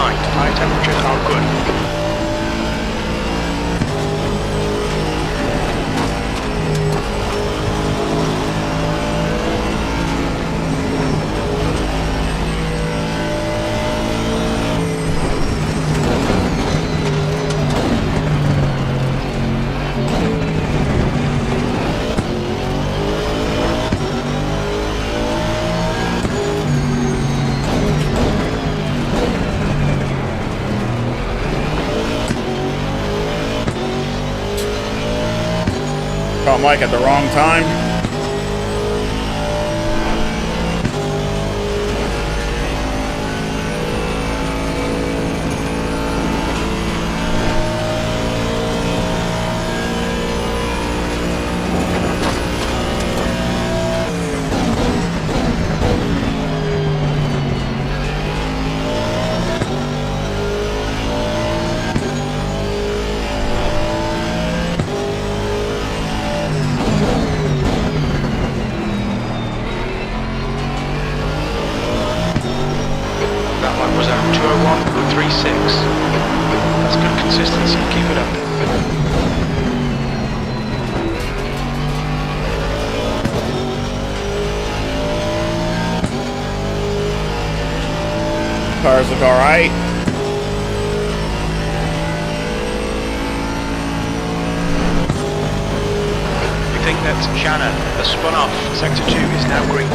behind. Tyre temperatures are good. Caught Mike at the wrong time. That lap was at 2:01.36. That's good consistency. Keep it up. Cars look all right. We think that Shannon has spun off. Sector 2 is now green.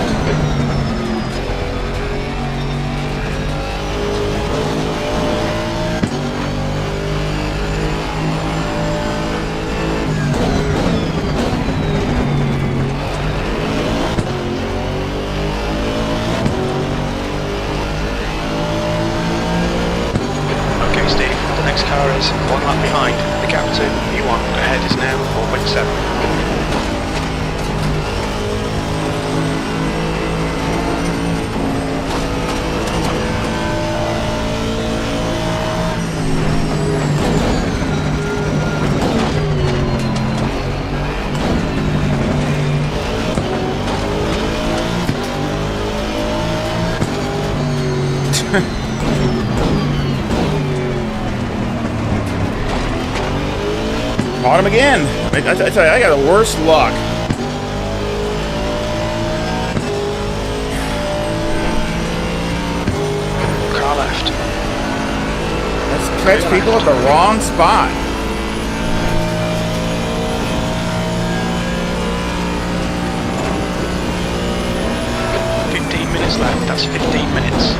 Okay, Steve, the next car is one lap behind. The gap to P1 ahead is now 4.7. Caught him again. I tell you, I got the worst luck. Car left. Let's catch people at the wrong spot. Minutes left, that's 15 minutes.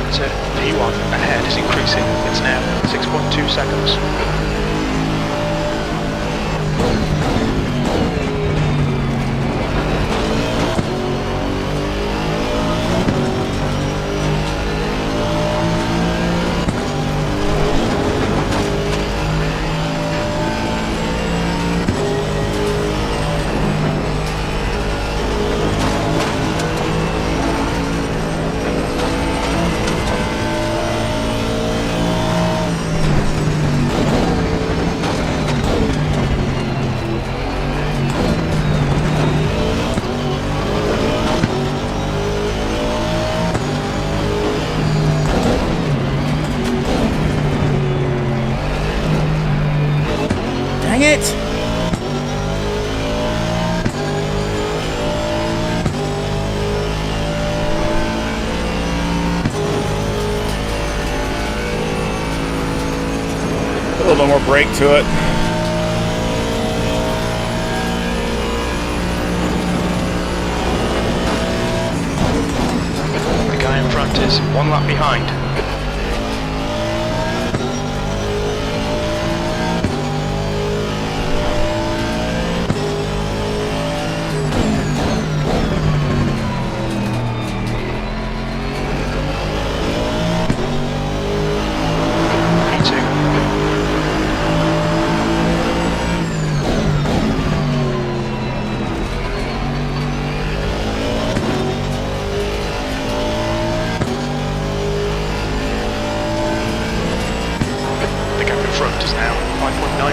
To P1 ahead is increasing. It's now 6.2 seconds. Dang it! A little bit more brake to it. The guy in front is 1 lap behind.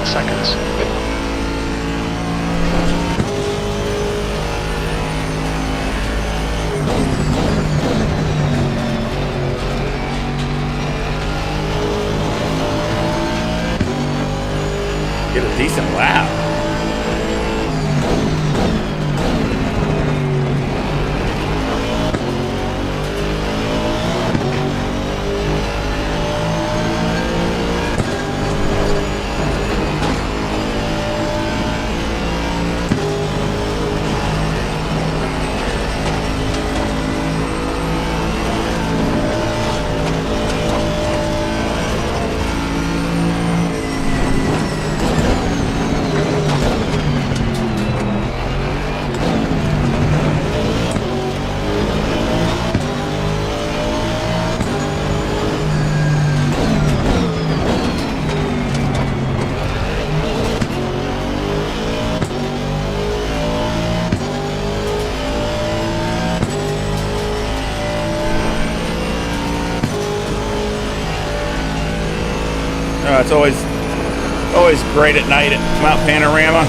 Seconds. Get a decent lap. It's always great at night at Mount Panorama.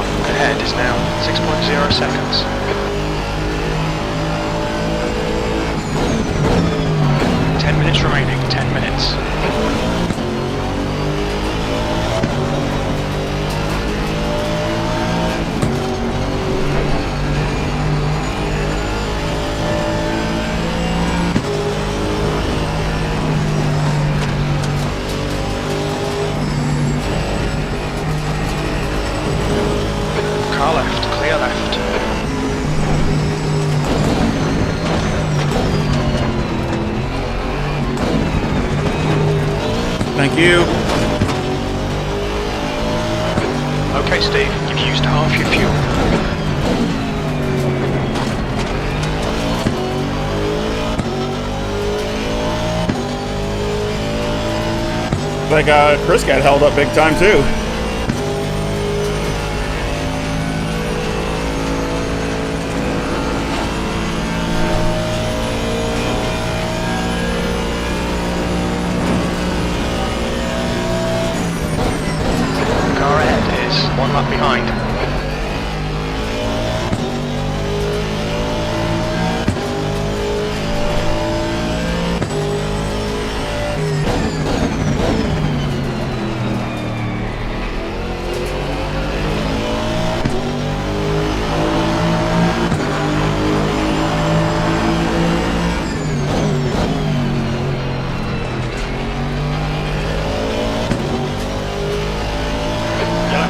Ahead is now 6.0 seconds. 10 minutes remaining, 10 minutes. Car left, clear left. Thank you. Okay, Steve, you've used half your fuel. Like Chris got held up big time too. Car ahead is 1 lap behind.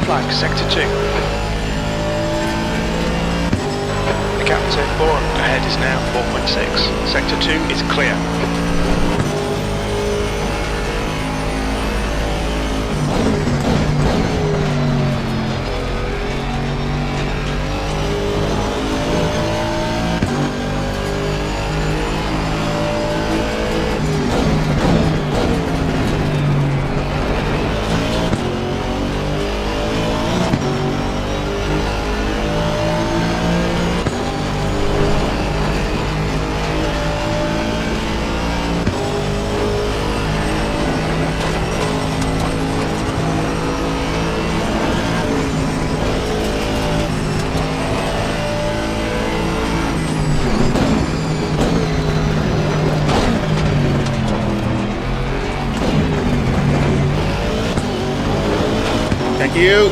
Flag, sector 2. The gap to 4 ahead is now 4.6. Sector 2 is clear. Thank you.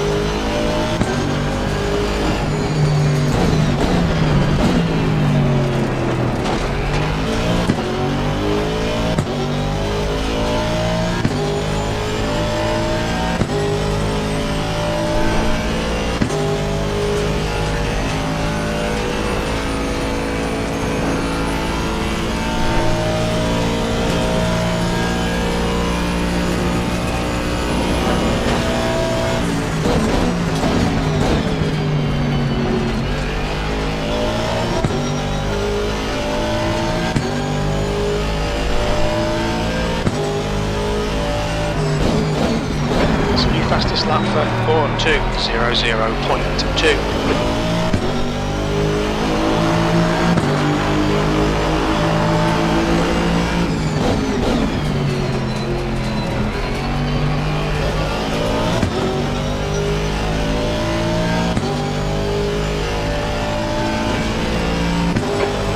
Fastest lap for 4200.2.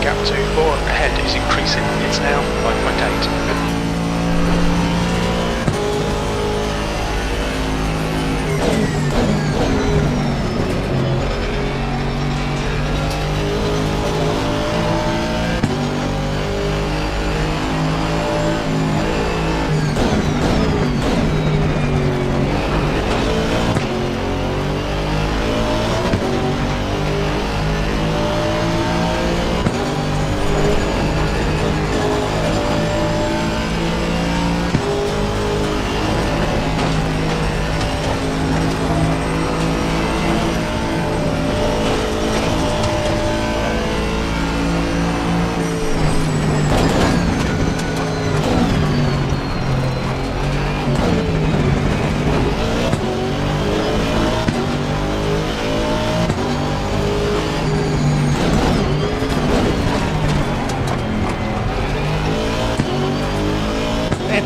Gap to Bourne ahead is increasing. It's now 5.8.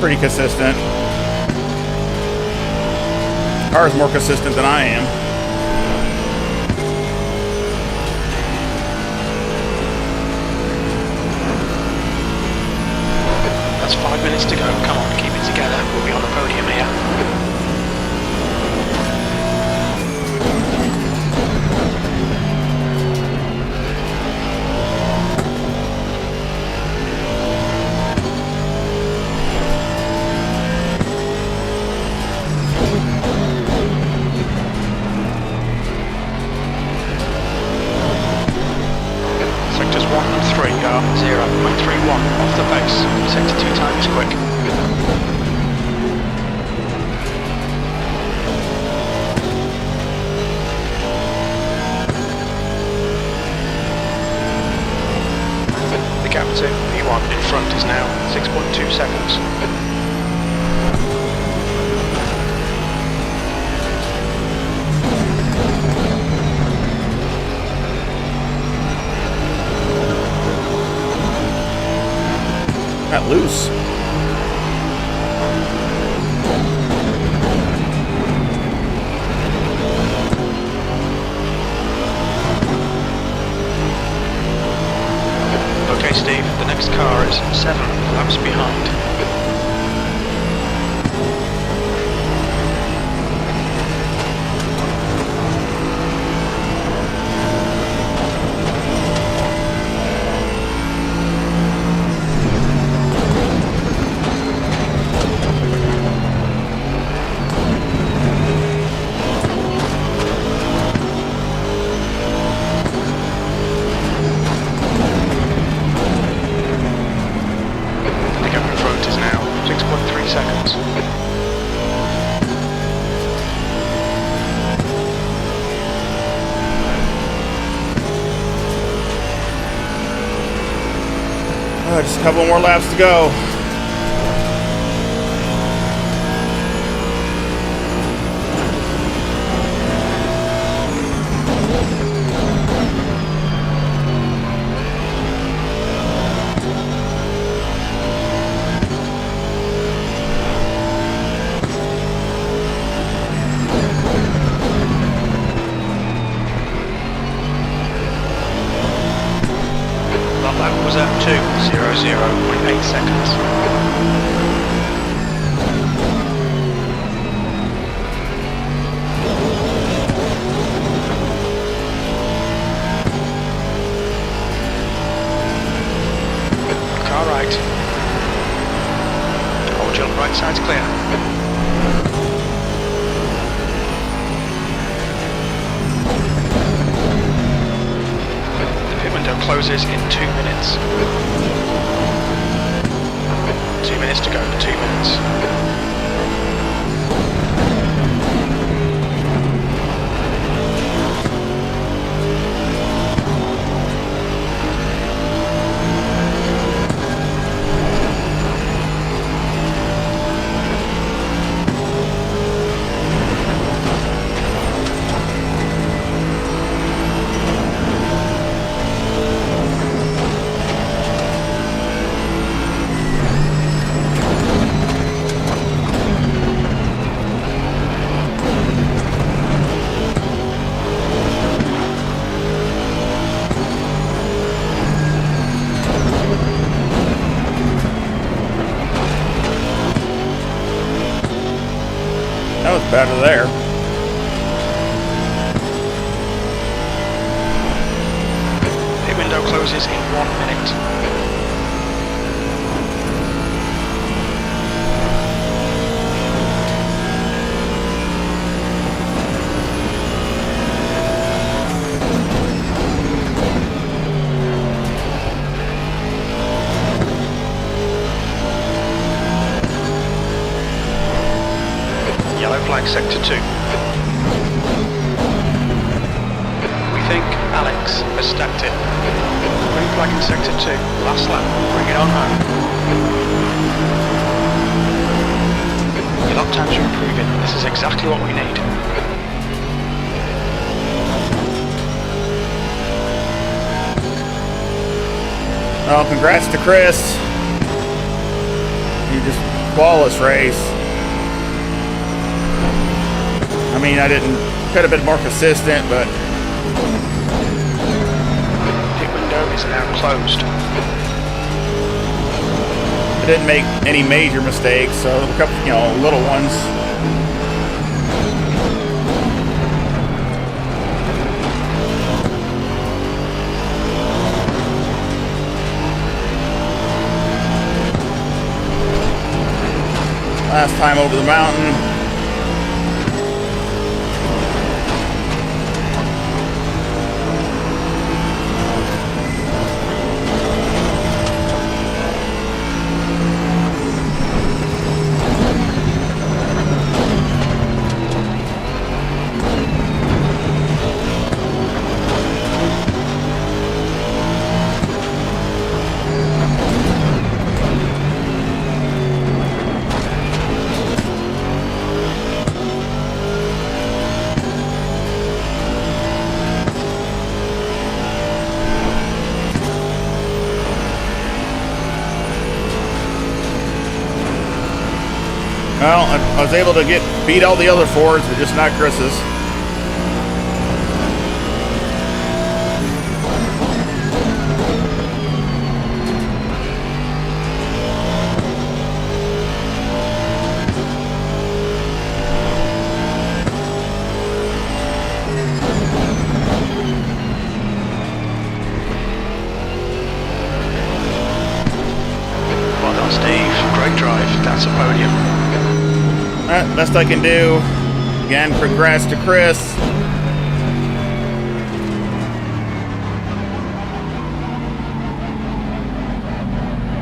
Pretty consistent. Car is more consistent than I am. That's 5 minutes to go. Come on, keep it together. We'll be on the podium here. Sectors 1 and 3 are 0.31 off the pace. Sector 2 time is quick. The gap to P1 in front is now 6.2 seconds. Got loose. Okay, Steve, the next car is 7 laps behind. Just a couple more laps to go. That was at 2:00.8 seconds. closes in 2 minutes. 2 minutes to go, 2 minutes. That was better there. Pit window closes in 1 minute. Yellow flag sector 2. We think Alex has stacked it. Green flag in sector 2. Last lap. Bring it on home. Your lap times are improving. This is exactly what we need. Well, congrats to Chris. You just flawless race. I mean, could have been more consistent, but Pit window is now closed. I didn't make any major mistakes, so a couple, little ones. Last time over the mountain. Well, I was able to beat all the other Fords, but just not Chris's. Well done, Steve. Great drive. That's a podium. Alright, best I can do. Again, congrats to Chris.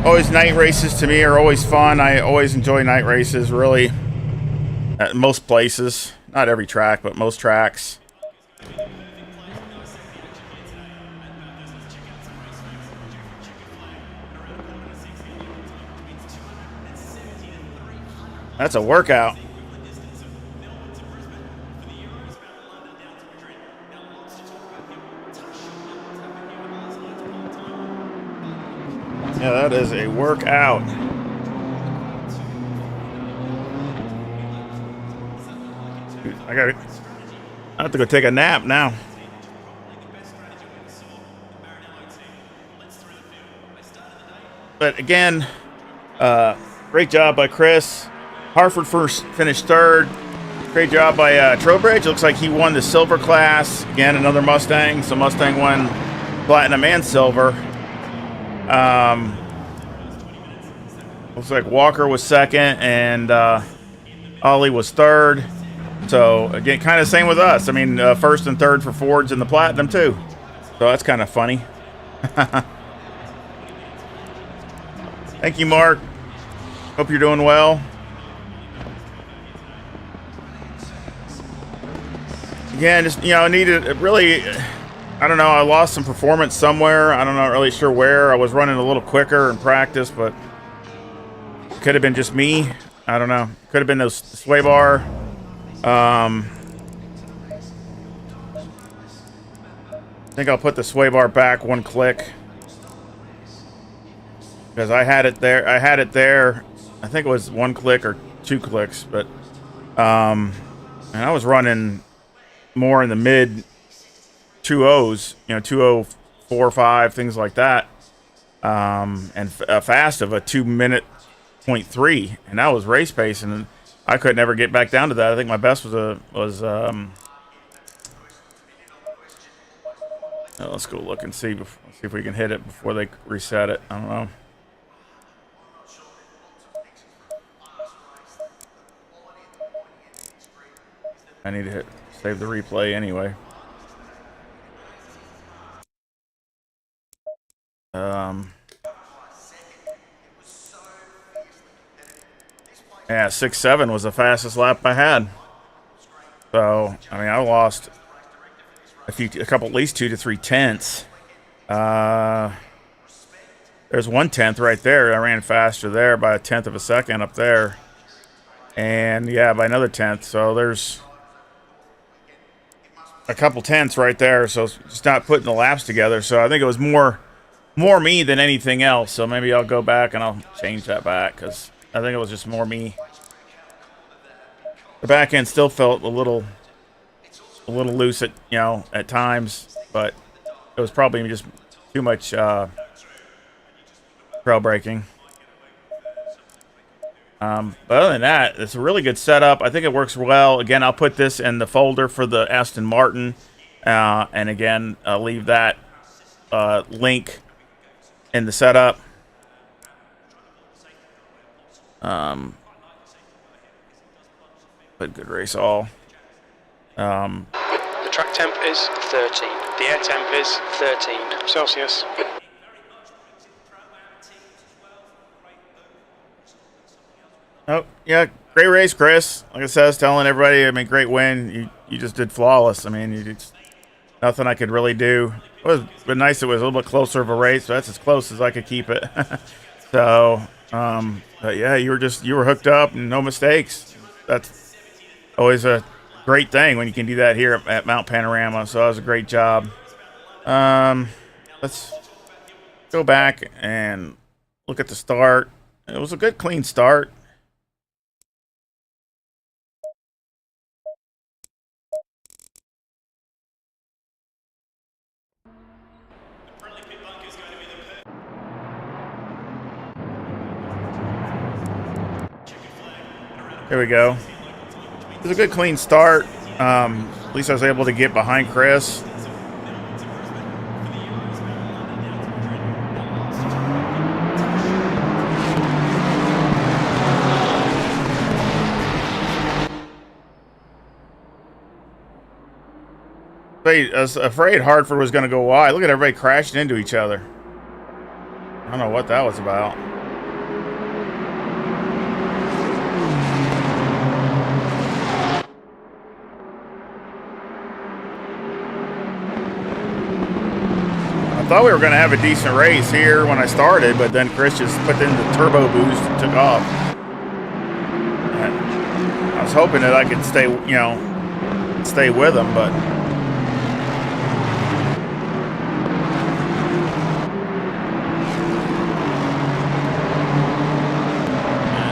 Always night races to me are always fun. I always enjoy night races, really. At most places. Not every track, but most tracks. That's a workout. Yeah, that is a workout. I have to go take a nap now. But again, great job by Chris. Hartford first finished third. Great job by Trowbridge. Looks like he won the silver class. Again, another Mustang. So Mustang won platinum and silver. Looks like Walker was second and Ollie was third. So again, kind of same with us. I mean, first and third for Fords in the platinum too. So that's kind of funny. Thank you, Mark. Hope you're doing well. Again, just, you know, I needed really, I don't know, I lost some performance somewhere. I'm not really sure where. I was running a little quicker in practice, but could have been just me. I don't know. Could have been those sway bar. I think I'll put the sway bar back one click. Because I had it there. I think it was one click or 2 clicks, but and I was running more in the mid 2.0s, you know, 2:04, 5, things like that, and a fast of a 2:03, and that was race pace, and I could never get back down to that. I think my best was let's go look and see if we can hit it before they reset it. I don't know. I need to save the replay anyway. Yeah, 6.7 was the fastest lap I had. So, I mean, I lost a couple, at least 2 to 3 tenths. There's 1/10 right there. I ran faster there by 1/10 of a second up there. And yeah, by another 1/10. So there's a couple tenths right there. So just not putting the laps together. So I think it was more me than anything else. So maybe I'll go back and I'll change that back, because I think it was just more me. The back end still felt a little loose at, you know, at times, but it was probably just too much trail braking. But other than that, it's a really good setup. I think it works well. Again, I'll put this in the folder for the Aston Martin, and again, I'll leave that link in the setup. But good race all. The track temp is 13. The air temp is 13 Celsius. Oh, yeah, great race, Chris. Like I said, I was telling everybody, I mean, great win. You just did flawless. I mean, you just, nothing I could really do. It was been nice. It was a little bit closer of a race, but that's as close as I could keep it. So, but yeah, you were hooked up and no mistakes. That's always a great thing when you can do that here at Mount Panorama. So that was a great job. Let's go back and look at the start. It was a good, clean start. Here we go. It was a good, clean start. At least I was able to get behind Chris. I was afraid Hartford was going to go wide. Look at everybody crashing into each other. I don't know what that was about. I thought we were going to have a decent race here when I started, but then Chris just put in the turbo boost and took off. And I was hoping that I could stay with him, but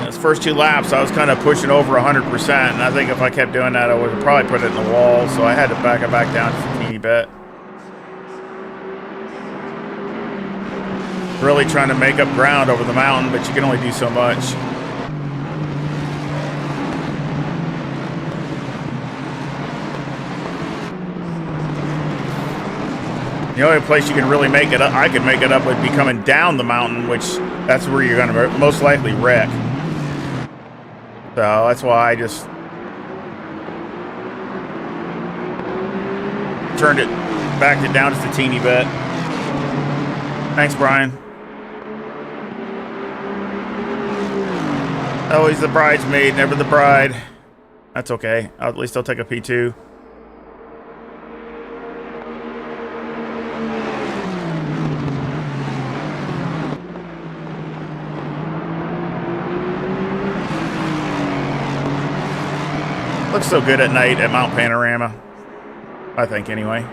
his first 2 laps, I was kind of pushing over 100%, and I think if I kept doing that, I would have probably put it in the wall. So I had to back it back down just a teeny bit. Really trying to make up ground over the mountain, but you can only do so much. The only place you can really make it up, I could make it up, would be coming down the mountain, which that's where you're going to most likely wreck. So that's why I just turned it, backed it down just a teeny bit. Thanks, Brian. Always the bridesmaid, never the bride. That's okay. At least I'll take a P2. Looks so good at night at Mount Panorama. I think, anyway.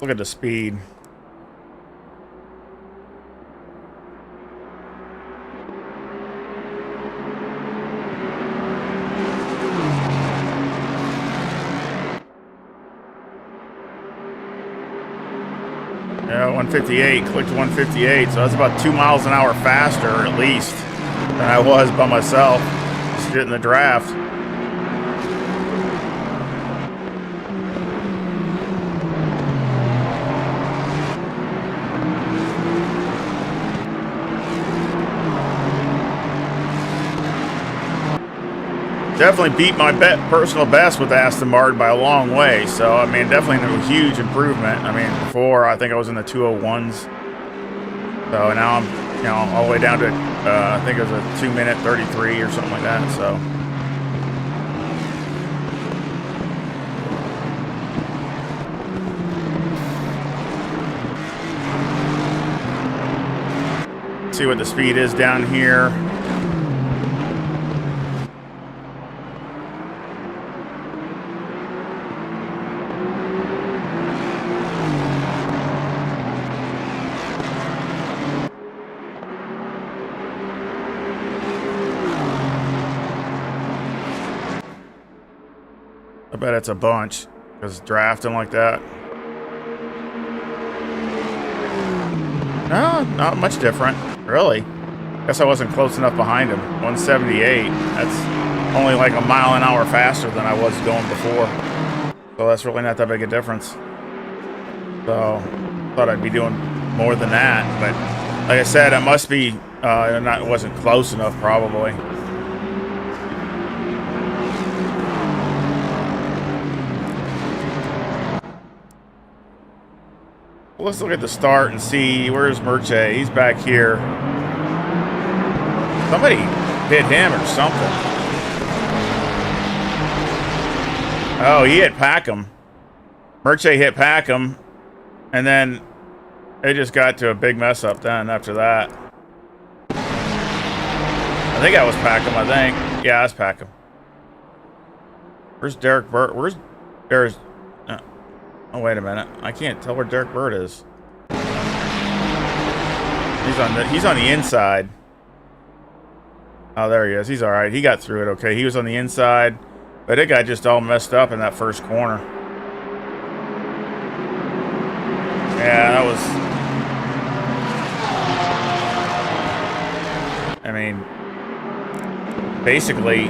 Look at the speed. Yeah, 158, clicked 158, so that's about 2 miles an hour faster, at least, than I was by myself, just getting the draft. Definitely beat my personal best with Aston Martin by a long way. So, I mean, definitely a huge improvement. I mean, before, I think I was in the 201s. So now I'm, you know, all the way down to, I think it was a 2-minute 33 or something like that. So. See what the speed is down here. I bet it's a bunch, because drafting like that. No, not much different, really. Guess I wasn't close enough behind him. 178. That's only like a mile an hour faster than I was going before. So that's really not that big a difference. So thought I'd be doing more than that, but like I said, it must be it wasn't close enough probably. Let's look at the start and see, where's Merche? He's back here. Somebody hit him or something. Oh, he hit Packham. Merche hit Packham, and then it just got to a big mess up then after that. I think that was Packham, I think. Yeah, that's Packham. Where's Derek Burt? Where's there's oh, wait a minute. I can't tell where Derek Burt is. He's on the inside. Oh, there he is. He's all right. He got through it okay. He was on the inside, but it got just all messed up in that first corner. Yeah, that was... I mean, basically...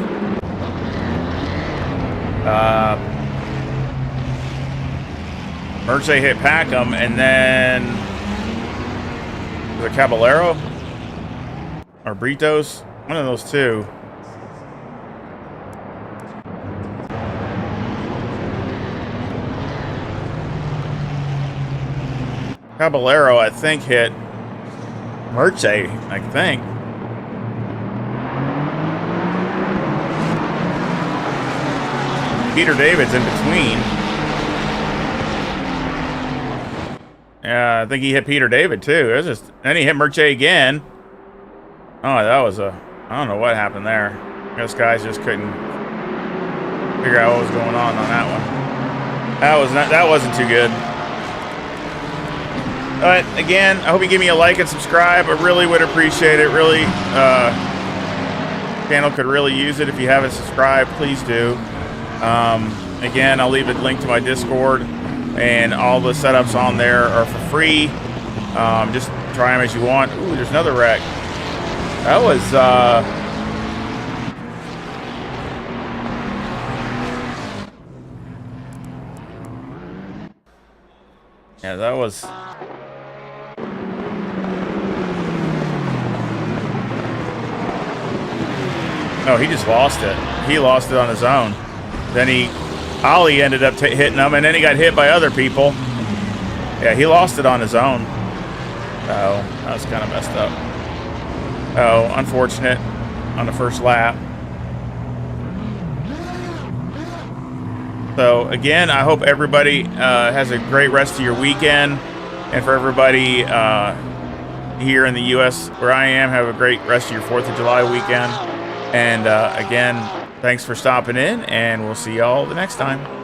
Merche hit Packham, and then was it Caballero or Britos? One of those two. Caballero, I think, hit Merche, I think. Peter David's in between. Yeah, I think he hit Peter David too. It was just, then he hit Merche again. Oh, that was a... I don't know what happened there. I guess guys just couldn't figure out what was going on that one. That wasn't too good. But again, I hope you give me a like and subscribe. I really would appreciate it. Really, channel could really use it. If you haven't subscribed, please do. Again, I'll leave a link to my Discord, and all the setups on there are for free. Just try them as you want. Ooh, there's another wreck. That was, yeah, that was Oh, he just lost it. He lost it on his own. Then Ollie ended up hitting him, and then he got hit by other people. Yeah, he lost it on his own. Oh, that was kind of messed up. Oh, unfortunate on the first lap. So, again, I hope everybody has a great rest of your weekend. And for everybody here in the U.S. where I am, have a great rest of your 4th of July weekend. And again, thanks for stopping in, and we'll see y'all the next time.